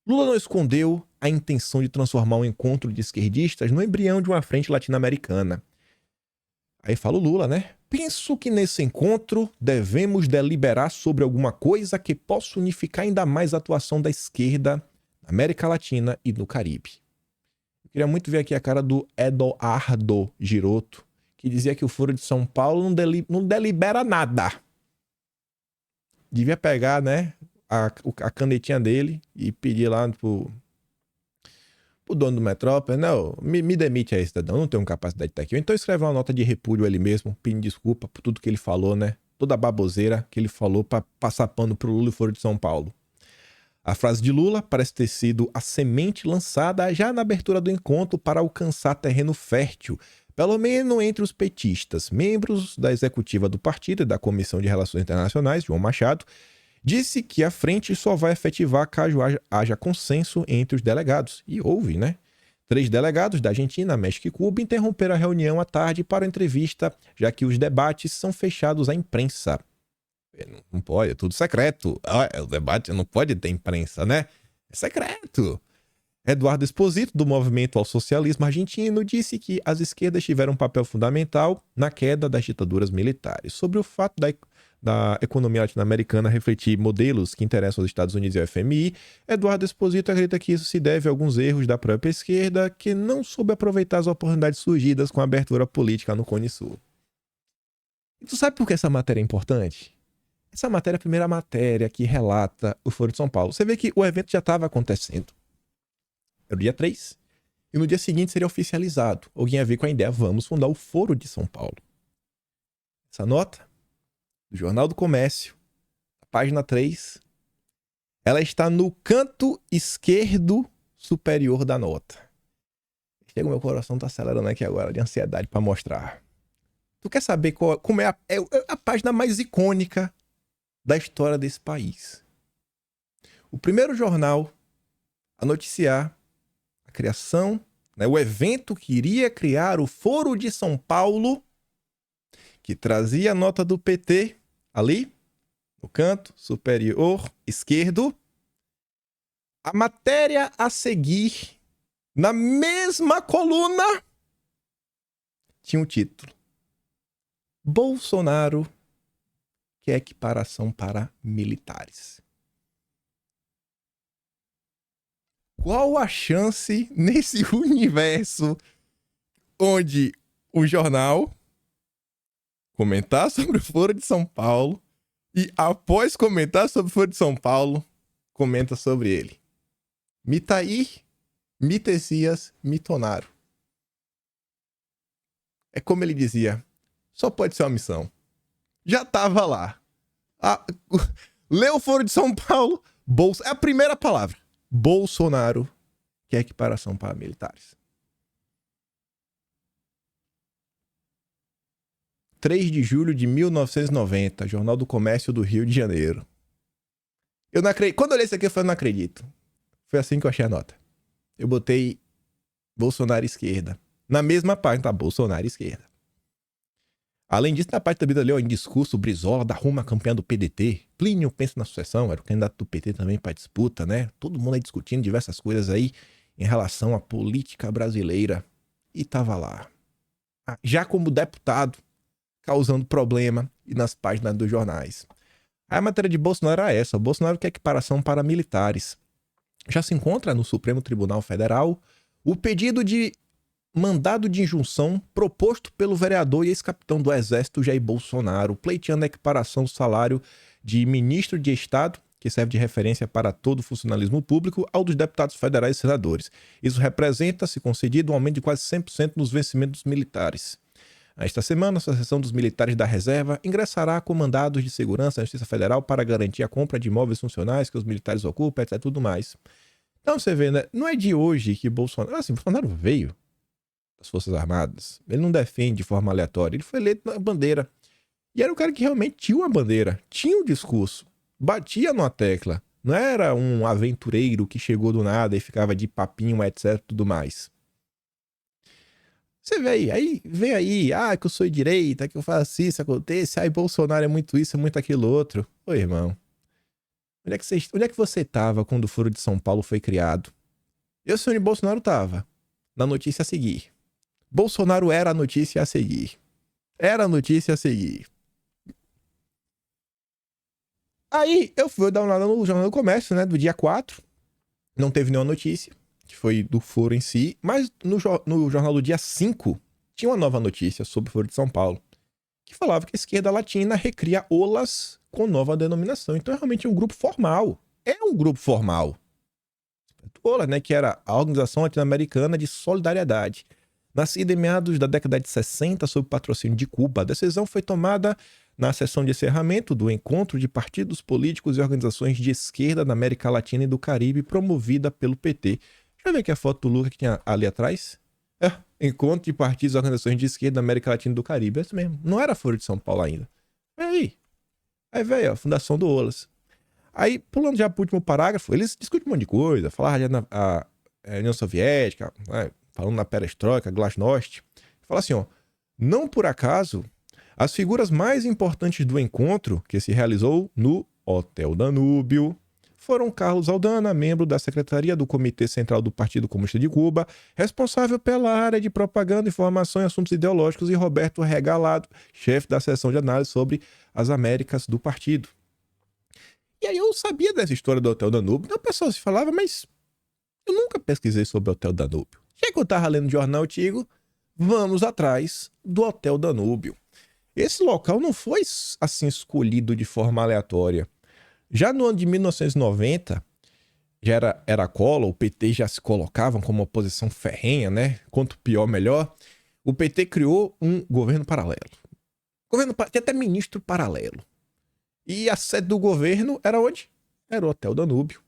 Lula não escondeu a intenção de transformar um encontro de esquerdistas no embrião de uma frente latino-americana. Aí fala o Lula, né? Penso que nesse encontro devemos deliberar sobre alguma coisa que possa unificar ainda mais a atuação da esquerda na América Latina e no Caribe. Eu queria muito ver aqui a cara do Eduardo Girotto, que dizia que o Foro de São Paulo não delibera nada. Devia pegar, né, a canetinha dele e pedir lá pro dono do Metrópole, não, me demite aí, cidadão, não tenho capacidade de estar aqui. Ou então escreve uma nota de repúdio a ele mesmo, pedindo desculpa por tudo que ele falou, né? Toda a baboseira que ele falou para passar pano pro Lula e Foro de São Paulo. A frase de Lula parece ter sido a semente lançada já na abertura do encontro para alcançar terreno fértil, pelo menos entre os petistas. Membros da executiva do partido e da Comissão de Relações Internacionais, João Machado, disse que a frente só vai efetivar caso haja consenso entre os delegados. E houve, né? 3 delegados da Argentina, México e Cuba interromperam a reunião à tarde para a entrevista, já que os debates são fechados à imprensa. Não pode, é tudo secreto. O debate não pode ter imprensa, né? É secreto. Eduardo Esposito, do Movimento ao Socialismo Argentino, disse que as esquerdas tiveram um papel fundamental na queda das ditaduras militares. Sobre o fato da economia latino-americana refletir modelos que interessam aos Estados Unidos e ao FMI, Eduardo Esposito acredita que isso se deve a alguns erros da própria esquerda, que não soube aproveitar as oportunidades surgidas com a abertura política no Cone Sul. E tu sabe por que essa matéria é importante? Essa matéria é a primeira matéria que relata o Foro de São Paulo. Você vê que o evento já estava acontecendo. Era o dia 3, e no dia seguinte seria oficializado. Alguém ia vir com a ideia, vamos fundar o Foro de São Paulo. Essa nota do Jornal do Comércio, página 3, ela está no canto esquerdo superior da nota. Chega, o meu coração tá acelerando aqui agora, de ansiedade para mostrar. Tu quer saber como é a página mais icônica da história desse país? O primeiro jornal a noticiar a criação, né, o evento que iria criar o Foro de São Paulo, que trazia a nota do PT ali, no canto superior esquerdo. A matéria a seguir, na mesma coluna, tinha um título: Bolsonaro quer equiparação para militares. Qual a chance nesse universo onde o jornal comentar sobre o Foro de São Paulo e, após comentar sobre o Foro de São Paulo, comenta sobre ele? Mitair, Mitesias, Mitonaro. É como ele dizia, só pode ser uma missão. Já tava lá. Leu o Foro de São Paulo, é a primeira palavra. Bolsonaro quer equiparação para militares. 3 de julho de 1990, Jornal do Comércio do Rio de Janeiro. Eu não acredito. Quando eu olhei isso aqui, eu falei, não acredito. Foi assim que eu achei a nota. Eu botei Bolsonaro esquerda. Na mesma página, tá? Bolsonaro esquerda. Além disso, na parte da vida ali, ó, em discurso, Brizola dá rumo à campanha do PDT. Plínio pensa na sucessão, era o candidato do PT também para disputa, né? Todo mundo aí discutindo diversas coisas aí em relação à política brasileira. E tava lá. Já como deputado, causando problema e nas páginas dos jornais. A matéria de Bolsonaro era essa. O Bolsonaro quer equiparação para militares. Já se encontra no Supremo Tribunal Federal o pedido de mandado de injunção proposto pelo vereador e ex-capitão do Exército Jair Bolsonaro, pleiteando a equiparação do salário de ministro de Estado, que serve de referência para todo o funcionalismo público, ao dos deputados federais e senadores. Isso representa, se concedido, um aumento de quase 100% nos vencimentos militares. Esta semana, a Associação dos Militares da Reserva ingressará com mandados de segurança à Justiça Federal para garantir a compra de imóveis funcionais que os militares ocupam, etc. Tudo mais. Então você vê, né? Não é de hoje que Bolsonaro... Bolsonaro veio das Forças Armadas. Ele não defende de forma aleatória. Ele foi eleito na bandeira. E era um cara que realmente tinha uma bandeira. Tinha um discurso. Batia numa tecla. Não era um aventureiro que chegou do nada e ficava de papinho, etc. Tudo mais. Você vê aí vem aí, que eu sou de direita, que eu faço isso, acontece, Bolsonaro é muito isso, é muito aquilo outro. Ô, irmão, onde é que você tava quando o Foro de São Paulo foi criado? Eu sei onde Bolsonaro tava. Na notícia a seguir. Bolsonaro era a notícia a seguir. Era a notícia a seguir. Aí eu fui dar uma olhada no Jornal do Comércio, né, do dia 4. Não teve nenhuma notícia, que foi do foro em si. Mas no jornal do dia 5, tinha uma nova notícia sobre o Foro de São Paulo, que falava que a esquerda latina recria olas com nova denominação. Então é realmente um grupo formal. É um grupo formal. OLA, né, que era a Organização Latino-Americana de Solidariedade. Nascida em meados da década de 60 sob patrocínio de Cuba, a decisão foi tomada na sessão de encerramento do Encontro de Partidos Políticos e Organizações de Esquerda da América Latina e do Caribe, promovida pelo PT. Já vê aqui a foto do Lula que tinha ali atrás? Encontro de Partidos e Organizações de Esquerda da América Latina e do Caribe. É isso mesmo. Não era Foro de São Paulo ainda. Aí veio a fundação do OLAS. Aí, pulando já pro último parágrafo, eles discutem um monte de coisa, falaram já na União Soviética, né, falando na perestroika, glasnost. Fala assim, não por acaso, as figuras mais importantes do encontro, que se realizou no Hotel Danúbio, foram Carlos Aldana, membro da Secretaria do Comitê Central do Partido Comunista de Cuba, responsável pela área de propaganda, informação e assuntos ideológicos, e Roberto Regalado, chefe da seção de análise sobre as Américas do partido. E aí eu sabia dessa história do Hotel Danúbio. Então a pessoa se falava, mas eu nunca pesquisei sobre o Hotel Danúbio. Já que eu tava lendo jornal antigo, vamos atrás do Hotel Danúbio. Esse local não foi assim escolhido de forma aleatória. Já no ano de 1990, já era Collor, o PT já se colocavam como uma oposição ferrenha, né? Quanto pior, melhor. O PT criou um governo paralelo. Tinha até ministro paralelo. E a sede do governo era onde? Era o Hotel Danúbio.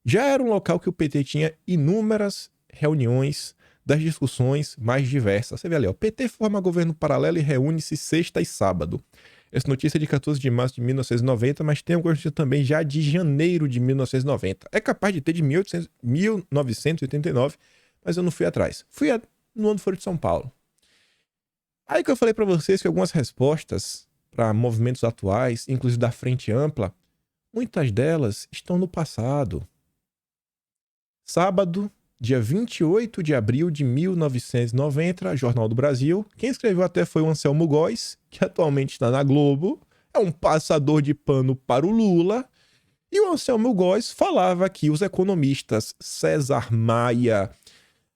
Já era um local que o PT tinha inúmeras reuniões das discussões mais diversas. Você vê ali, o PT forma governo paralelo e reúne-se sexta e sábado. Essa notícia é de 14 de março de 1990, mas tem alguma notícia também já de janeiro de 1990. É capaz de ter de 1989, mas eu não fui atrás. No ano do Foro de São Paulo. Aí que eu falei para vocês que algumas respostas para movimentos atuais, inclusive da Frente Ampla, muitas delas estão no passado. Sábado, dia 28 de abril de 1990, Jornal do Brasil. Quem escreveu até foi o Anselmo Góes, que atualmente está na Globo. É um passador de pano para o Lula. E o Anselmo Góes falava que os economistas César Maia,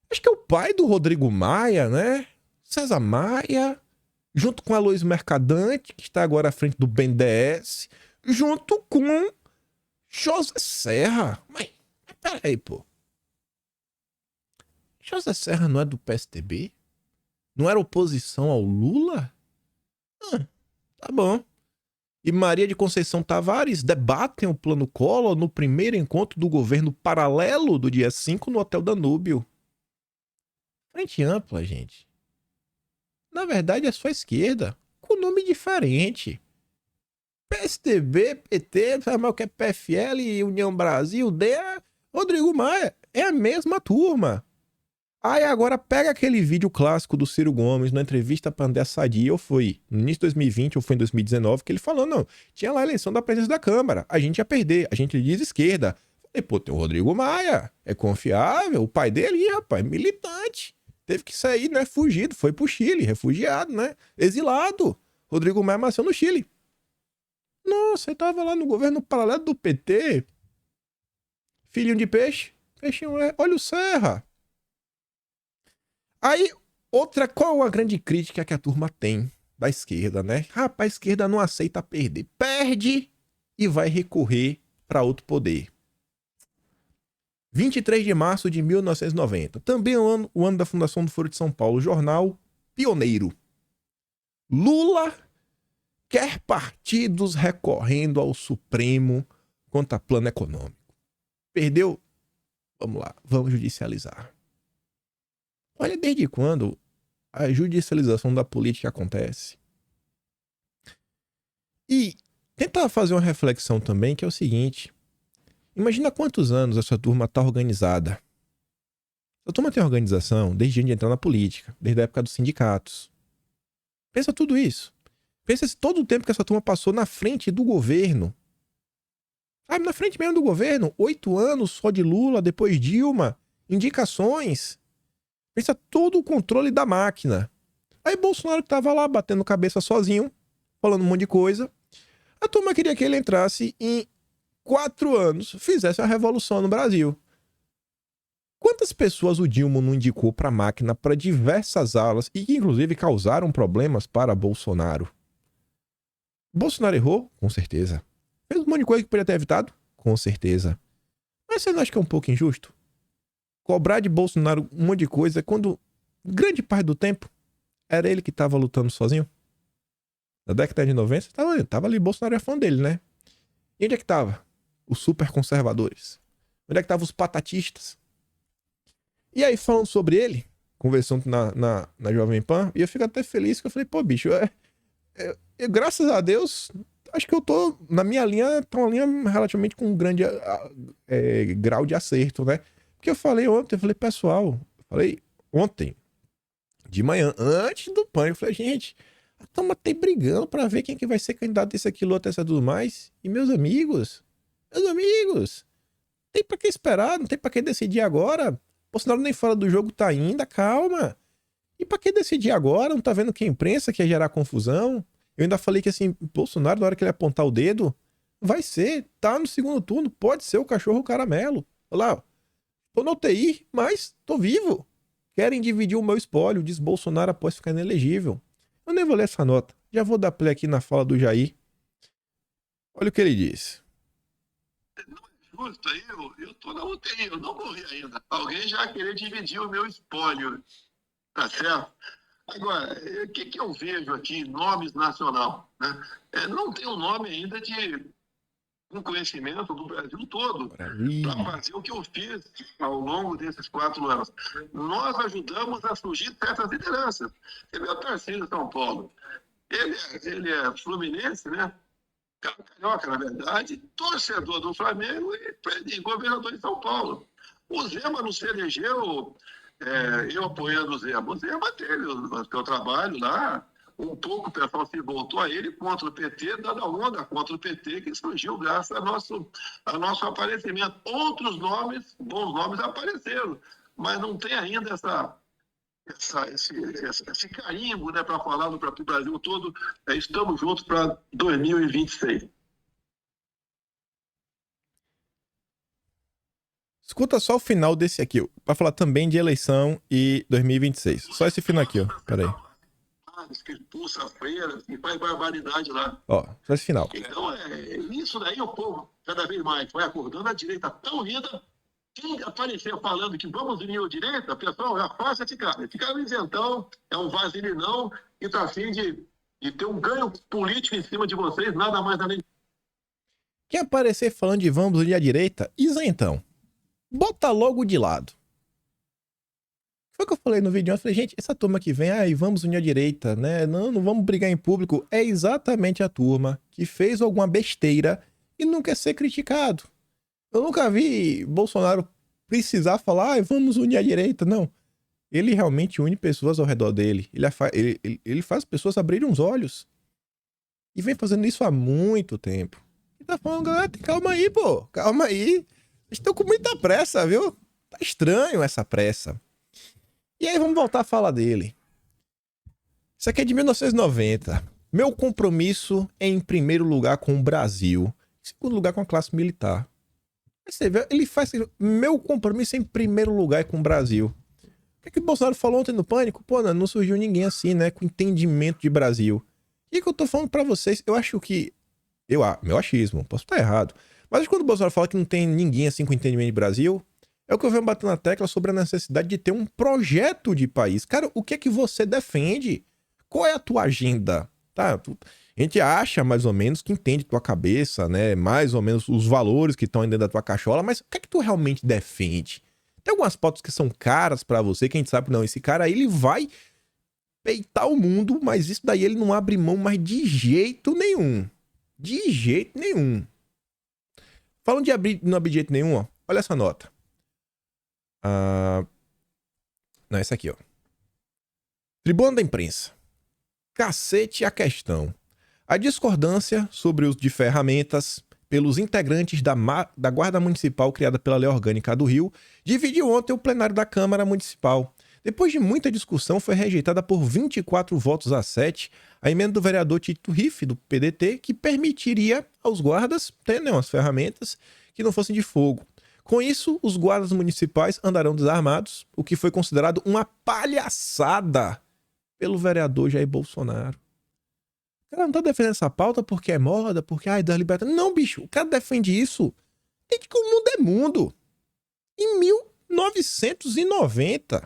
acho que é o pai do Rodrigo Maia, né? César Maia, junto com Aloysio Mercadante, que está agora à frente do BNDES, junto com José Serra. Mas peraí, pô. José Serra não é do PSDB? Não era oposição ao Lula? Tá bom. E Maria de Conceição Tavares debatem o plano Collor no primeiro encontro do governo paralelo do dia 5 no Hotel Danúbio. Frente Ampla, gente. Na verdade é só esquerda, com nome diferente. PSDB, PT, sabe o que é PFL, União Brasil, DEA, Rodrigo Maia. É a mesma turma. Aí agora pega aquele vídeo clássico do Ciro Gomes na entrevista para André Sadi, ou foi no início de 2020 ou foi em 2019, que ele falou, não, tinha lá a eleição da presidência da Câmara, a gente ia perder, a gente diz esquerda. Falei, pô, tem o Rodrigo Maia, é confiável, o pai dele, rapaz, militante. Teve que sair, né, fugido, foi pro Chile, refugiado, né, exilado. Rodrigo Maia nasceu no Chile. Nossa, ele tava lá no governo paralelo do PT. Filhinho de peixe, peixinho é, olha o Serra. Aí, qual a grande crítica que a turma tem da esquerda, né? Rapaz, a esquerda não aceita perder. Perde e vai recorrer para outro poder. 23 de março de 1990. Também é o ano da fundação do Foro de São Paulo. Jornal pioneiro. Lula quer partidos recorrendo ao Supremo contra plano econômico. Perdeu? Vamos lá, vamos judicializar. Olha desde quando a judicialização da política acontece. E tenta fazer uma reflexão também, que é o seguinte. Imagina quantos anos essa turma está organizada. Essa turma tem organização desde antes de entrar na política, desde a época dos sindicatos. Pensa tudo isso. Pensa todo o tempo que essa turma passou na frente do governo. Sabe, na frente mesmo do governo. 8 anos só de Lula, depois Dilma. Indicações. Pensa todo o controle da máquina. Aí Bolsonaro que tava lá batendo cabeça sozinho, falando um monte de coisa. A turma queria que ele entrasse em 4 anos, fizesse a revolução no Brasil. Quantas pessoas o Dilma não indicou para a máquina para diversas alas e que inclusive causaram problemas para Bolsonaro? Bolsonaro errou? Com certeza. Fez um monte de coisa que poderia ter evitado? Com certeza. Mas você não acha que é um pouco injusto? Cobrar de Bolsonaro um monte de coisa quando grande parte do tempo era ele que estava lutando sozinho? Na década de 90, tava ali, Bolsonaro é fã dele, né? E onde é que tava? Os super conservadores. Onde é que tava os patatistas? E aí, falando sobre ele, conversando na Jovem Pan, e eu fico até feliz que eu falei, pô, bicho, graças a Deus, acho que eu tô na minha linha, tá uma linha relativamente com um grande grau de acerto, né? Porque eu falei ontem, pessoal, ontem, de manhã, antes do pânico, eu falei, gente, a turma tem brigando pra ver quem que vai ser candidato desse, aquilo, outro, essa, tudo mais. E meus amigos, tem pra que esperar, não tem pra que decidir agora. Bolsonaro nem fora do jogo tá ainda, calma. E pra que decidir agora? Não tá vendo que a imprensa quer gerar confusão? Eu ainda falei que assim, Bolsonaro, na hora que ele apontar o dedo, vai ser, tá no segundo turno, pode ser o cachorro caramelo. Olha lá, tô na UTI, mas tô vivo. Querem dividir o meu espólio, diz Bolsonaro após ficar inelegível. Eu nem vou ler essa nota, já vou dar play aqui na fala do Jair. Olha o que ele disse. Não é justo aí, eu tô na UTI, eu não morri ainda. Alguém já querer dividir o meu espólio, tá certo? Agora, o que eu vejo aqui, nomes nacional, né? Não tem um nome ainda de um conhecimento do Brasil todo para fazer o que eu fiz ao longo desses 4 anos. Nós ajudamos a surgir certas lideranças. Você vê o Tarcísio de São Paulo. Ele é fluminense, né? Carioca, na verdade, torcedor do Flamengo e governador de São Paulo. O Zema não se elegeu eu apoiando o Zema. O Zema teve o seu trabalho lá. Um pouco o pessoal se voltou a ele contra o PT, dada a onda contra o PT, que surgiu graças ao nosso aparecimento. Outros nomes, bons nomes, apareceram, mas não tem ainda esse carimbo, né, para falar para o Brasil todo, estamos juntos para 2026. Escuta só o final desse aqui, para falar também de eleição e 2026. Só esse final aqui, ó. Pera aí. Que expulsa a freira, que faz barbaridade lá. Ó, só esse final. Então, isso daí o povo, cada vez mais, vai acordando. A direita tão unida. Quem apareceu falando que vamos unir a direita, pessoal, afasta esse cara. Esse cara é um isentão, é um vaselinão e tá afim de ter um ganho político em cima de vocês, nada mais além. Quem aparecer falando de vamos unir a direita, isentão. Bota logo de lado. Foi o que eu falei no vídeo. Eu falei, gente, essa turma que vem, vamos unir a direita, né? Não vamos brigar em público. É exatamente a turma que fez alguma besteira e não quer ser criticado. Eu nunca vi Bolsonaro precisar falar, vamos unir a direita. Não. Ele realmente une pessoas ao redor dele. Ele faz as pessoas abrirem os olhos. E vem fazendo isso há muito tempo. E tá falando, galera, calma aí, pô. Calma aí. Vocês estão com muita pressa, viu? Tá estranho essa pressa. E aí vamos voltar a falar dele. Isso aqui é de 1990. Meu compromisso é em primeiro lugar com o Brasil. Em segundo lugar com a classe militar. Você vê, ele faz... Meu compromisso é em primeiro lugar com o Brasil. O que o Bolsonaro falou ontem no Pânico? Pô, não surgiu ninguém assim, né? Com entendimento de Brasil. E o que eu tô falando pra vocês? Eu acho que... meu achismo. Posso estar errado. Mas quando o Bolsonaro fala que não tem ninguém assim com entendimento de Brasil... É o que eu venho batendo na tecla sobre a necessidade de ter um projeto de país. Cara, o que é que você defende? Qual é a tua agenda? Tá? A gente acha, mais ou menos, que entende tua cabeça, né? Mais ou menos os valores que estão dentro da tua cachola, mas o que é que tu realmente defende? Tem algumas pautas que são caras pra você, que a gente sabe, não, esse cara aí, ele vai peitar o mundo, mas isso daí ele não abre mão mais de jeito nenhum. De jeito nenhum. Falando de não abrir de jeito nenhum, ó, olha essa nota. Não, esse aqui, ó. Tribuna da Imprensa. Cacete a questão. A discordância sobre o uso de ferramentas pelos integrantes da Guarda Municipal criada pela Lei Orgânica do Rio dividiu ontem o plenário da Câmara Municipal. Depois de muita discussão, foi rejeitada por 24 votos a 7 a emenda do vereador Tito Riff, do PDT, que permitiria aos guardas terem umas ferramentas que não fossem de fogo. Com isso, os guardas municipais andarão desarmados, o que foi considerado uma palhaçada pelo vereador Jair Bolsonaro. O cara não tá defendendo essa pauta porque é moda, porque da liberdade. Não, bicho, o cara defende isso desde que o mundo é mundo. Em 1990. O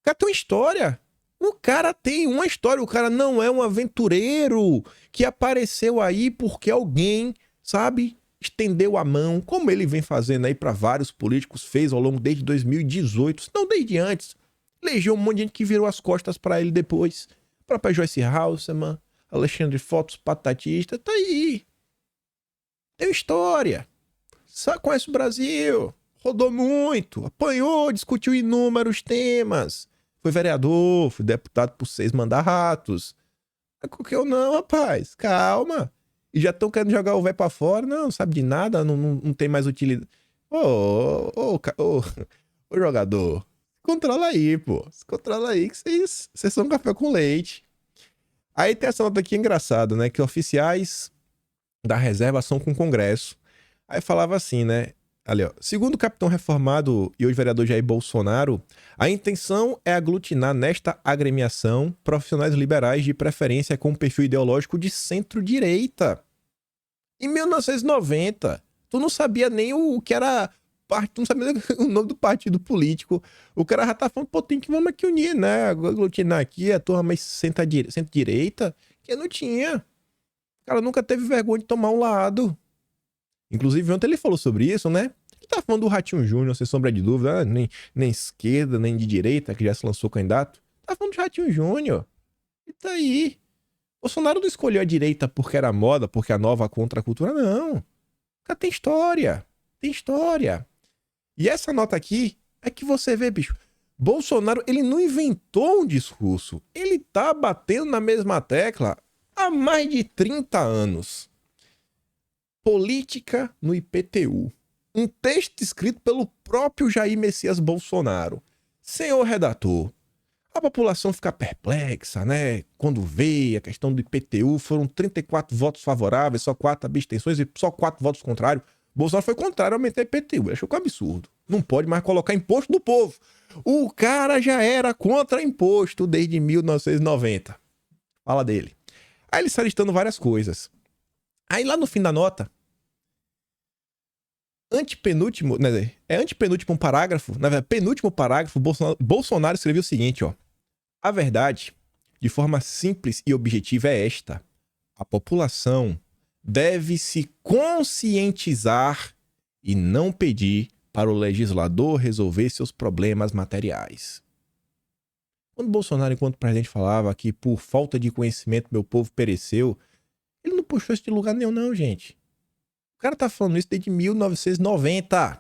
cara tem uma história. O cara tem uma história. O cara não é um aventureiro que apareceu aí porque alguém, sabe, estendeu a mão, como ele vem fazendo aí para vários políticos, fez ao longo desde 2018, não desde antes. Elegeu um monte de gente que virou as costas para ele depois. A própria Joyce Hasselman, Alexandre Fotos, Patatista, tá aí. Tem história. Só conhece o Brasil. Rodou muito, apanhou, discutiu inúmeros temas. Foi vereador, foi deputado por 6 mandatos. Não é qualquer um não, rapaz. Calma. E já estão querendo jogar o véio pra fora. Não sabe de nada, não tem mais utilidade. Ô, jogador. Controla aí, pô. Se controla aí que vocês são café com leite. Aí tem essa nota aqui engraçada, né? Que oficiais da reserva são com o Congresso. Aí falava assim, né? Ali, ó. Segundo o capitão reformado e hoje vereador Jair Bolsonaro, a intenção é aglutinar nesta agremiação profissionais liberais de preferência com perfil ideológico de centro-direita. Em 1990, tu não sabia nem o que era... Tu não sabia nem o nome do partido político. O cara já tá falando, pô, vamos aqui unir, né? Aglutinar aqui a turma mais centro-direita, que não tinha. O cara nunca teve vergonha de tomar um lado. Inclusive, ontem ele falou sobre isso, né? Ele tá falando do Ratinho Júnior, sem sombra de dúvida, nem esquerda, nem de direita, que já se lançou candidato. Tá falando de Ratinho Júnior. E tá aí. Bolsonaro não escolheu a direita porque era moda, porque é a nova contracultura, não. O cara tem história. Tem história. E essa nota aqui é que você vê, bicho. Bolsonaro, ele não inventou um discurso. Ele tá batendo na mesma tecla há mais de 30 anos. Política no IPTU. Um texto escrito pelo próprio Jair Messias Bolsonaro. Senhor redator, a população fica perplexa, né? Quando vê a questão do IPTU, foram 34 votos favoráveis, só 4 abstenções e só 4 votos contrários. Bolsonaro foi contrário a aumentar o IPTU. Ele achou que é um absurdo. Não pode mais colocar imposto do povo. O cara já era contra imposto desde 1990. Fala dele. Aí ele está listando várias coisas. Aí lá no fim da nota, antepenúltimo parágrafo, na verdade, penúltimo parágrafo, Bolsonaro escreveu o seguinte, ó. A verdade, de forma simples e objetiva, é esta. A população deve se conscientizar e não pedir para o legislador resolver seus problemas materiais. Quando Bolsonaro, enquanto presidente, falava que por falta de conhecimento meu povo pereceu, ele não puxou isso de lugar nenhum, não, gente. O cara tá falando isso desde 1990.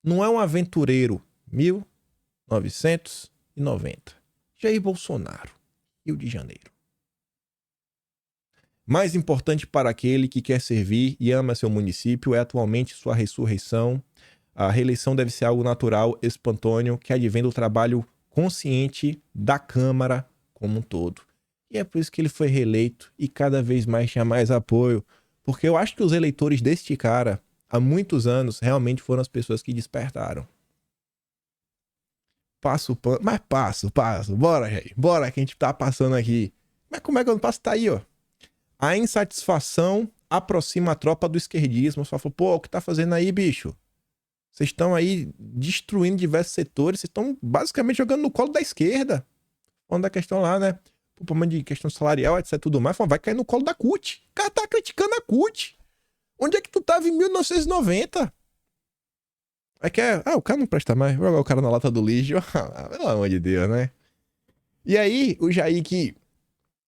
Não é um aventureiro. 1990. Jair Bolsonaro, Rio de Janeiro. Mais importante para aquele que quer servir e ama seu município é atualmente sua ressurreição. A reeleição deve ser algo natural, espontâneo, que advém do trabalho consciente da Câmara como um todo. E é por isso que ele foi reeleito e cada vez mais tinha mais apoio. Porque eu acho que os eleitores deste cara, há muitos anos, realmente foram as pessoas que despertaram. Passo o pano, mas passo. Bora, Jair. Bora que a gente tá passando aqui. Mas como é que eu não passo? Tá aí, ó. A insatisfação aproxima a tropa do esquerdismo. Só falou, pô, o que tá fazendo aí, bicho? Vocês estão aí destruindo diversos setores. Vocês estão basicamente jogando no colo da esquerda. Falando da questão lá, né? O problema de questão salarial, etc. Tudo mais. Falando, vai cair no colo da CUT. O cara tá criticando a CUT. Onde é que tu tava em 1990? É que o cara não presta mais. Vou jogar o cara na lata do lixo. Pelo amor de Deus, né? E aí, o Jair que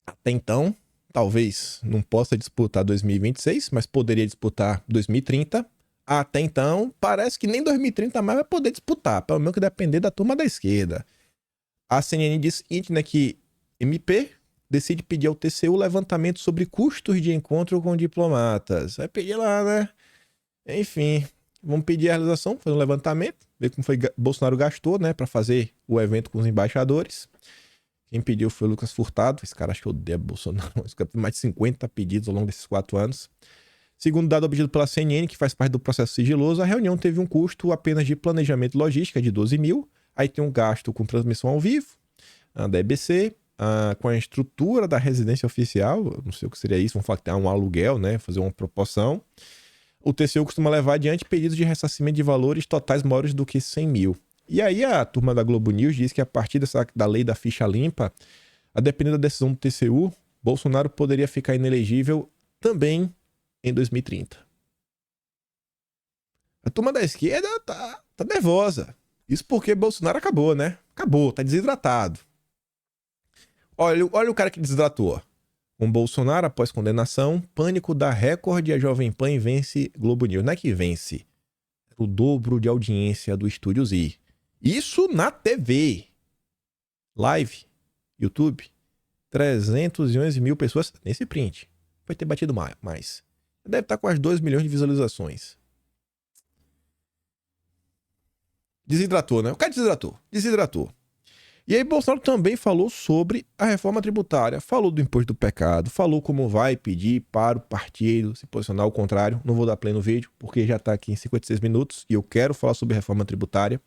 até então talvez não possa disputar 2026, mas poderia disputar 2030. Até então, parece que nem 2030 mais vai poder disputar, pelo menos que depender da turma da esquerda. A CNN diz o seguinte, né, que MP decide pedir ao TCU levantamento sobre custos de encontro com diplomatas. Vai pedir lá, né? Enfim, vamos pedir a realização, fazer um levantamento, ver como foi Bolsonaro gastou, né, para fazer o evento com os embaixadores. Quem pediu foi o Lucas Furtado. Esse cara acho que odeia Bolsonaro. Esse cara tem mais de 50 pedidos ao longo desses 4 anos. Segundo dado obtido pela CNN, que faz parte do processo sigiloso, a reunião teve um custo apenas de planejamento e logística de 12 mil. Aí tem um gasto com transmissão ao vivo, da EBC, com a estrutura da residência oficial. Não sei o que seria isso, vamos falar que tem um aluguel, né? Fazer uma proporção. O TCU costuma levar adiante pedidos de ressarcimento de valores totais maiores do que 100 mil. E aí a turma da Globo News diz que a partir da lei da ficha limpa, a depender da decisão do TCU, Bolsonaro poderia ficar inelegível também em 2030. A turma da esquerda tá nervosa. Isso porque Bolsonaro acabou, né? Acabou, tá desidratado. Olha o cara que desidratou. Com Bolsonaro, após condenação, pânico dá recorde e a Jovem Pan vence Globo News. Não é que vence. É o dobro de audiência do Estúdio Z. Isso na TV. Live. YouTube. 311 mil pessoas nesse print. Vai ter batido mais. Deve estar com as 2 milhões de visualizações. Desidratou, né? O cara desidratou. E aí Bolsonaro também falou sobre a reforma tributária, falou do imposto do pecado, falou como vai pedir para o partido se posicionar ao contrário. Não vou dar play no vídeo, porque já está aqui em 56 minutos e eu quero falar sobre a reforma tributária.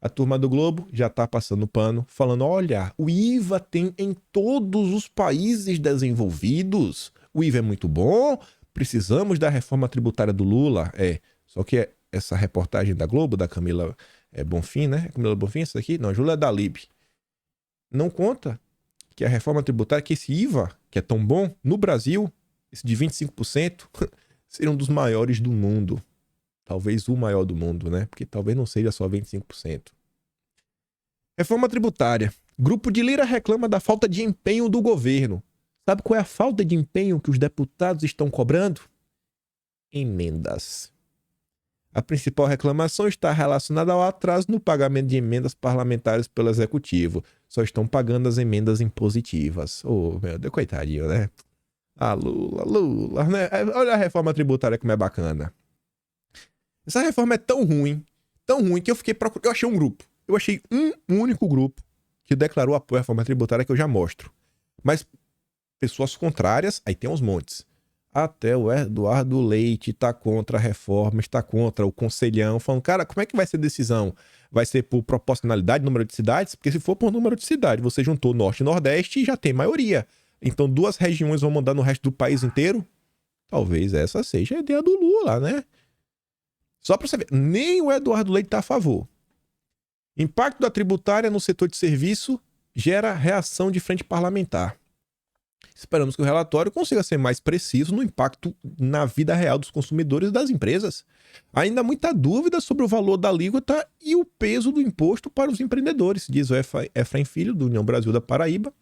A turma do Globo já está passando pano, falando, olha, o IVA tem em todos os países desenvolvidos. O IVA é muito bom, precisamos da reforma tributária do Lula. Só que essa reportagem da Globo, da Camila Bonfim, né? Camila Bonfim, essa aqui? Não, Júlia Dalib. Não conta que a reforma tributária, que esse IVA, que é tão bom, no Brasil, esse de 25%, seria um dos maiores do mundo. Talvez o maior do mundo, né? Porque talvez não seja só 25%. Reforma tributária. Grupo de Lira reclama da falta de empenho do governo. Sabe qual é a falta de empenho que os deputados estão cobrando? Emendas. A principal reclamação está relacionada ao atraso no pagamento de emendas parlamentares pelo Executivo. Só estão pagando as emendas impositivas. Oh, meu Deus, coitadinho, né? Ah, Lula, né? Olha a reforma tributária como é bacana. Essa reforma é tão ruim que eu fiquei procurando. Eu achei um grupo. Eu achei um único grupo que declarou apoio à reforma tributária que eu já mostro. Mas pessoas contrárias, aí tem uns montes. Até o Eduardo Leite está contra a reforma, está contra o conselhão, falando, cara, como é que vai ser a decisão? Vai ser por proporcionalidade, número de cidades? Porque se for por número de cidade, você juntou Norte e Nordeste e já tem maioria. Então 2 regiões vão mandar no resto do país inteiro? Talvez essa seja a ideia do Lula, né? Só para você ver, nem o Eduardo Leite está a favor. Impacto da tributária no setor de serviço gera reação de frente parlamentar. Esperamos que o relatório consiga ser mais preciso no impacto na vida real dos consumidores e das empresas. Ainda há muita dúvida sobre o valor da alíquota e o peso do imposto para os empreendedores, diz o Efraim Filho, do União Brasil da Paraíba.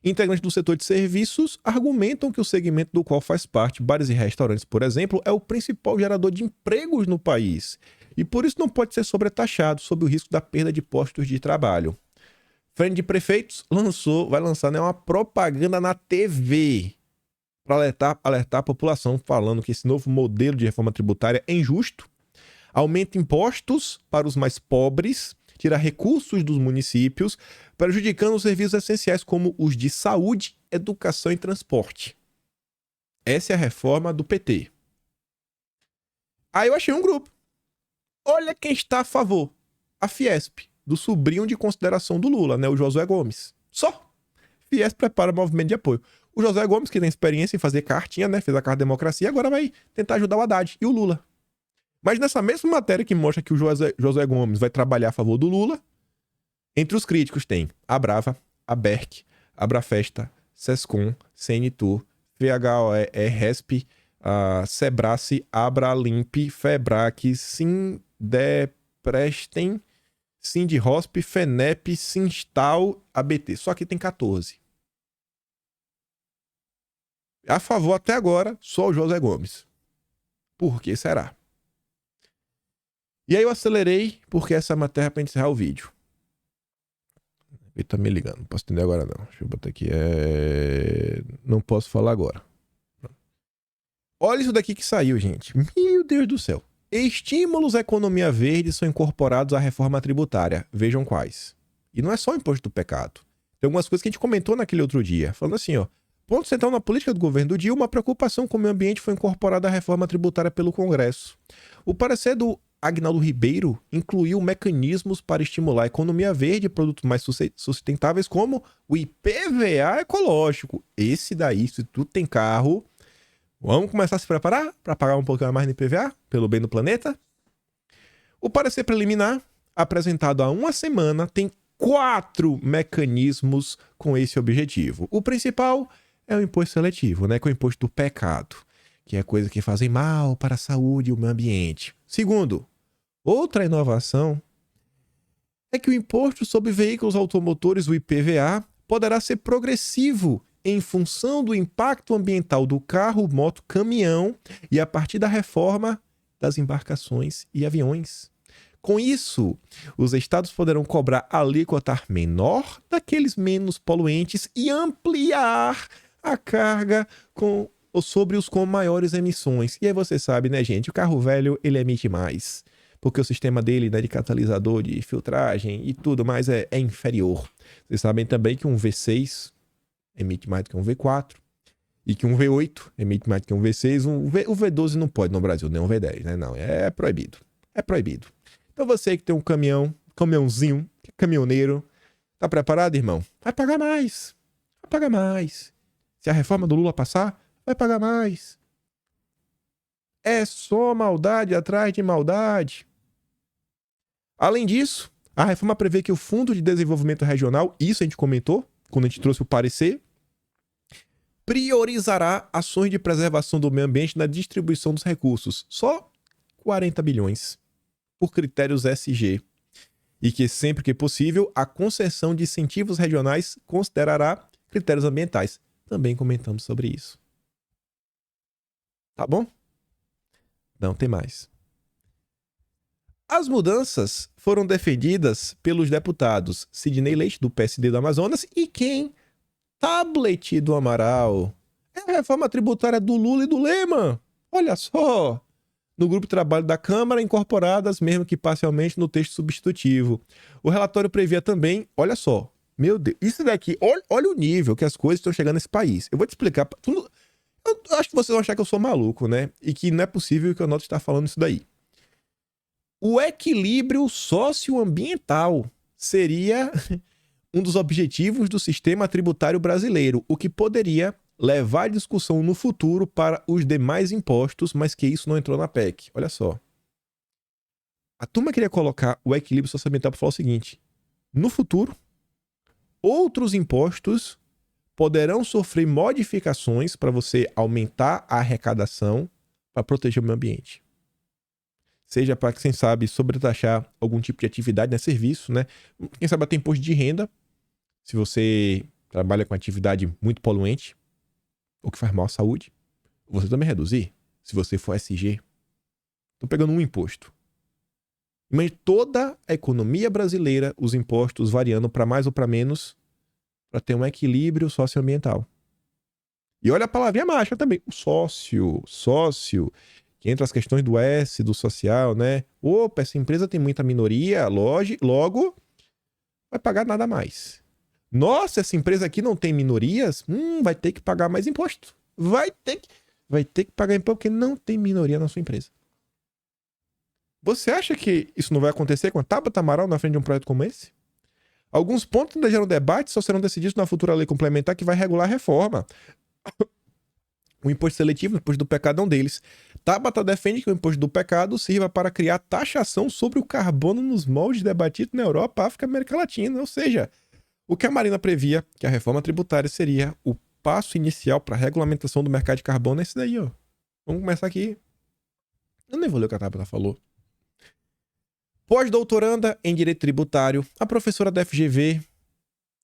Integrantes do setor de serviços argumentam que o segmento do qual faz parte, bares e restaurantes, por exemplo, é o principal gerador de empregos no país e por isso não pode ser sobretaxado sob o risco da perda de postos de trabalho. Frente de Prefeitos vai lançar uma propaganda na TV para alertar a população, falando que esse novo modelo de reforma tributária é injusto, aumenta impostos para os mais pobres, tira recursos dos municípios, prejudicando os serviços essenciais como os de saúde, educação e transporte. Essa é a reforma do PT. Aí eu achei um grupo. Olha quem está a favor. A Fiesp, do sobrinho de consideração do Lula, né? O Josué Gomes. Só. Fiesp prepara movimento de apoio. O Josué Gomes, que tem experiência em fazer cartinha, né? Fez a carta Democracia, agora vai tentar ajudar o Haddad e o Lula. Mas nessa mesma matéria que mostra que o Josué Gomes vai trabalhar a favor do Lula, entre os críticos tem a Brava, a Berc, a Abrafesta, Sescom, CNTUR, VHOE, RESP, a Sebrace, Abralimp, Febrac, Sindeprestem, Sindirosp, FENEP, Sinstal, ABT. Só que tem 14. A favor até agora, só o Josué Gomes. Por que será? E aí eu acelerei porque essa é a matéria para encerrar o vídeo. Ele tá me ligando, não posso atender agora não. Deixa eu botar aqui. Não posso falar agora. Olha isso daqui que saiu, gente. Meu Deus do céu. Estímulos à economia verde são incorporados à reforma tributária. Vejam quais. E não é só o imposto do pecado. Tem algumas coisas que a gente comentou naquele outro dia. Falando assim, ó. Ponto central na política do governo do Dilma, a preocupação com o meio ambiente foi incorporada à reforma tributária pelo Congresso. O parecer do Agnaldo Ribeiro incluiu mecanismos para estimular a economia verde e produtos mais sustentáveis, como o IPVA ecológico. Esse daí, se tu tem carro, vamos começar a se preparar para pagar um pouquinho mais no IPVA, pelo bem do planeta? O parecer preliminar, apresentado há uma semana, tem 4 mecanismos com esse objetivo. O principal é o imposto seletivo, né? Que é o imposto do pecado, que é coisa que fazem mal para a saúde e o meio ambiente. Segundo, outra inovação é que o imposto sobre veículos automotores, o IPVA, poderá ser progressivo em função do impacto ambiental do carro, moto, caminhão e a partir da reforma das embarcações e aviões. Com isso, os estados poderão cobrar alíquota menor daqueles menos poluentes e ampliar a carga sobre os com maiores emissões. E aí você sabe, né, gente? O carro velho, ele emite mais, porque o sistema dele, né, de catalisador, de filtragem e tudo mais é inferior. Vocês sabem também que um V6 emite mais do que um V4 e que um V8 emite mais do que um V6. O V12 não pode no Brasil, nem um V10, né? Não, é proibido. É proibido. Então você que tem um caminhãozinho, caminhoneiro, tá preparado, irmão? Vai pagar mais. Vai pagar mais. Se a reforma do Lula passar, vai pagar mais. É só maldade atrás de maldade. Além disso, a reforma prevê que o Fundo de Desenvolvimento Regional, isso a gente comentou quando a gente trouxe o parecer, priorizará ações de preservação do meio ambiente na distribuição dos recursos. Só 40 bilhões por critérios SG. E que sempre que possível, a concessão de incentivos regionais considerará critérios ambientais. Também comentamos sobre isso. Tá bom? Não tem mais. As mudanças foram defendidas pelos deputados Sidney Leite, do PSD do Amazonas, e quem? Tablet do Amaral. É a reforma tributária do Lula e do Lema. Olha só. No grupo de trabalho da Câmara, incorporadas, mesmo que parcialmente, no texto substitutivo. O relatório previa também, olha só, meu Deus, isso daqui, olha o nível que as coisas estão chegando nesse país. Eu vou te explicar. Eu acho que vocês vão achar que eu sou maluco, né? E que não é possível que eu note estar falando isso daí. O equilíbrio socioambiental seria um dos objetivos do sistema tributário brasileiro, o que poderia levar a discussão no futuro para os demais impostos, mas que isso não entrou na PEC. Olha só. A turma queria colocar o equilíbrio socioambiental para falar o seguinte: no futuro, outros impostos poderão sofrer modificações para você aumentar a arrecadação para proteger o meio ambiente. Seja para, quem sabe, sobretaxar algum tipo de atividade, né, serviço, né? Quem sabe até imposto de renda, se você trabalha com atividade muito poluente, ou que faz mal à saúde, você também reduzir, se você for SG. Estou pegando um imposto. Imagine toda a economia brasileira, os impostos variando para mais ou para menos, para ter um equilíbrio socioambiental. E olha a palavrinha mágica também, o sócio, que entra as questões do S, do social, né? Opa, essa empresa tem muita minoria, logo vai pagar nada mais. Nossa, essa empresa aqui não tem minorias? Vai ter que pagar mais imposto. Vai ter que pagar imposto porque não tem minoria na sua empresa. Você acha que isso não vai acontecer com a Tabata Amaral na frente de um projeto como esse? Alguns pontos ainda geram debate, só serão decididos na futura lei complementar que vai regular a reforma. O imposto seletivo, o imposto do pecado é um deles. Tabata defende que o imposto do pecado sirva para criar taxação sobre o carbono nos moldes debatidos na Europa, África e América Latina. Ou seja, o que a Marina previa, que a reforma tributária seria o passo inicial para a regulamentação do mercado de carbono, é esse daí, ó. Vamos começar aqui. Eu nem vou ler o que a Tabata falou. Pós-doutoranda em Direito Tributário, a professora da FGV,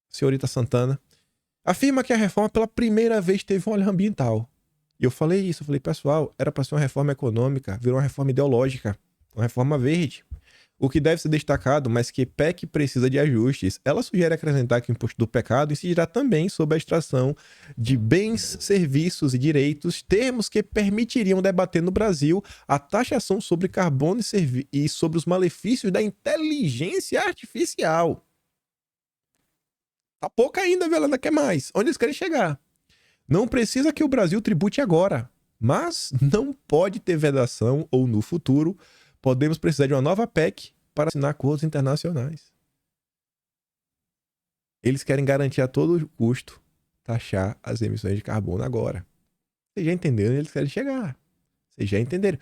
senhorita Santana, afirma que a reforma pela primeira vez teve um olhar ambiental. E eu falei pessoal, era para ser uma reforma econômica, virou uma reforma ideológica, uma reforma verde. O que deve ser destacado, mas que PEC precisa de ajustes. Ela sugere acrescentar que o imposto do pecado incidirá também sobre a extração de bens, serviços e direitos, termos que permitiriam debater no Brasil a taxação sobre carbono e sobre os malefícios da inteligência artificial. Tá pouco ainda, viu? Ela quer mais. Onde eles querem chegar? Não precisa que o Brasil tribute agora, mas não pode ter vedação ou no futuro podemos precisar de uma nova PEC para assinar acordos internacionais. Eles querem garantir a todo custo taxar as emissões de carbono agora. Vocês já entenderam onde eles querem chegar. Vocês já entenderam.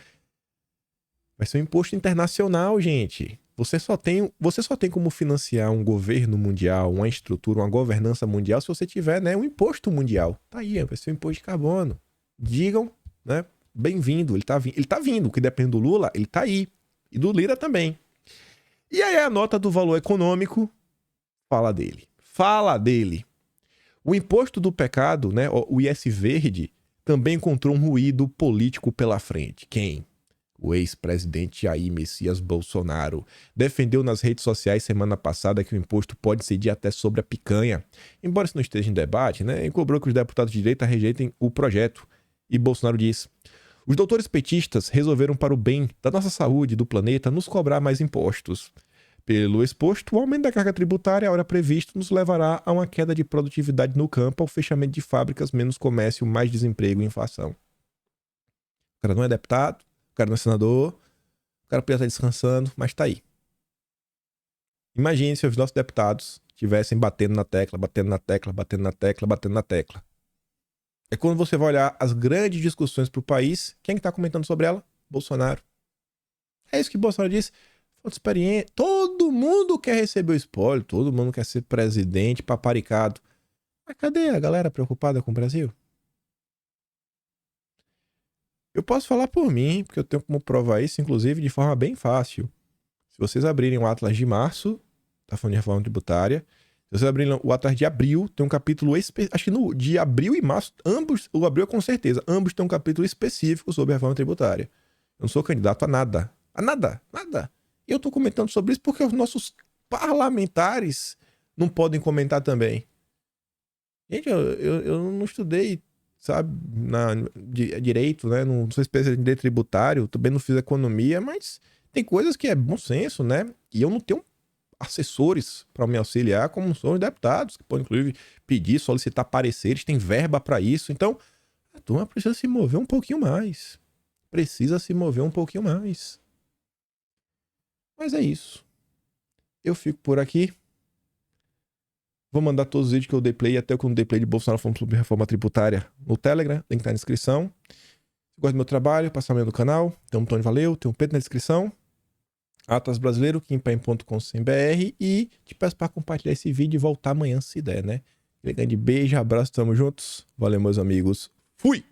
Vai ser um imposto internacional, gente. Você só tem como financiar um governo mundial, uma estrutura, uma governança mundial se você tiver, né, um imposto mundial. Tá aí, vai ser um imposto de carbono. Digam, né? Bem-vindo, ele tá vindo. O que depende do Lula, ele tá aí. E do Lira também. E aí a nota do valor econômico fala dele. O imposto do pecado, né, o IS Verde, também encontrou um ruído político pela frente. Quem? O ex-presidente Jair Messias Bolsonaro defendeu nas redes sociais semana passada que o imposto pode incidir até sobre a picanha. Embora isso não esteja em debate, né, ele cobrou que os deputados de direita rejeitem o projeto. E Bolsonaro diz: os doutores petistas resolveram, para o bem da nossa saúde e do planeta, nos cobrar mais impostos. Pelo exposto, o aumento da carga tributária, a hora prevista, nos levará a uma queda de produtividade no campo, ao fechamento de fábricas, menos comércio, mais desemprego e inflação. O cara não é deputado, o cara não é senador, o cara podia estar descansando, mas tá aí. Imagine se os nossos deputados estivessem batendo na tecla. É quando você vai olhar as grandes discussões para o país, quem está comentando sobre ela? Bolsonaro. É isso que Bolsonaro disse. Falta experiência. Todo mundo quer receber o espólio, todo mundo quer ser presidente, paparicado. Mas cadê a galera preocupada com o Brasil? Eu posso falar por mim, porque eu tenho como provar isso, inclusive, de forma bem fácil. Se vocês abrirem o Atlas de março, tá falando de reforma tributária. Se vocês abrirem o Atlas de abril, tem um capítulo específico. Acho que no de abril e março, ambos, o abril é com certeza, ambos têm um capítulo específico sobre a reforma tributária. Eu não sou candidato a nada. A nada. E eu tô comentando sobre isso porque os nossos parlamentares não podem comentar também. Gente, eu não estudei, sabe, direito, né? Não sou especialista em direito tributário, também não fiz economia, mas tem coisas que é bom senso, né? E eu não tenho assessores para me auxiliar, como são os deputados, que podem, inclusive, pedir, solicitar pareceres, tem verba para isso. Então, a turma precisa se mover um pouquinho mais. Mas é isso. Eu fico por aqui. Vou mandar todos os vídeos que eu dei play, até o que eu não dei play de Bolsonaro falando sobre reforma tributária no Telegram. Link tá na descrição. Se gosta do meu trabalho, passa amanhã no canal. Tem um Tony Valeu, tem um Pedro na descrição. Atlas Brasileiro, kimpaim.com.br. E te peço para compartilhar esse vídeo e voltar amanhã se der, né? Grande beijo, abraço, tamo juntos. Valeu, meus amigos. Fui!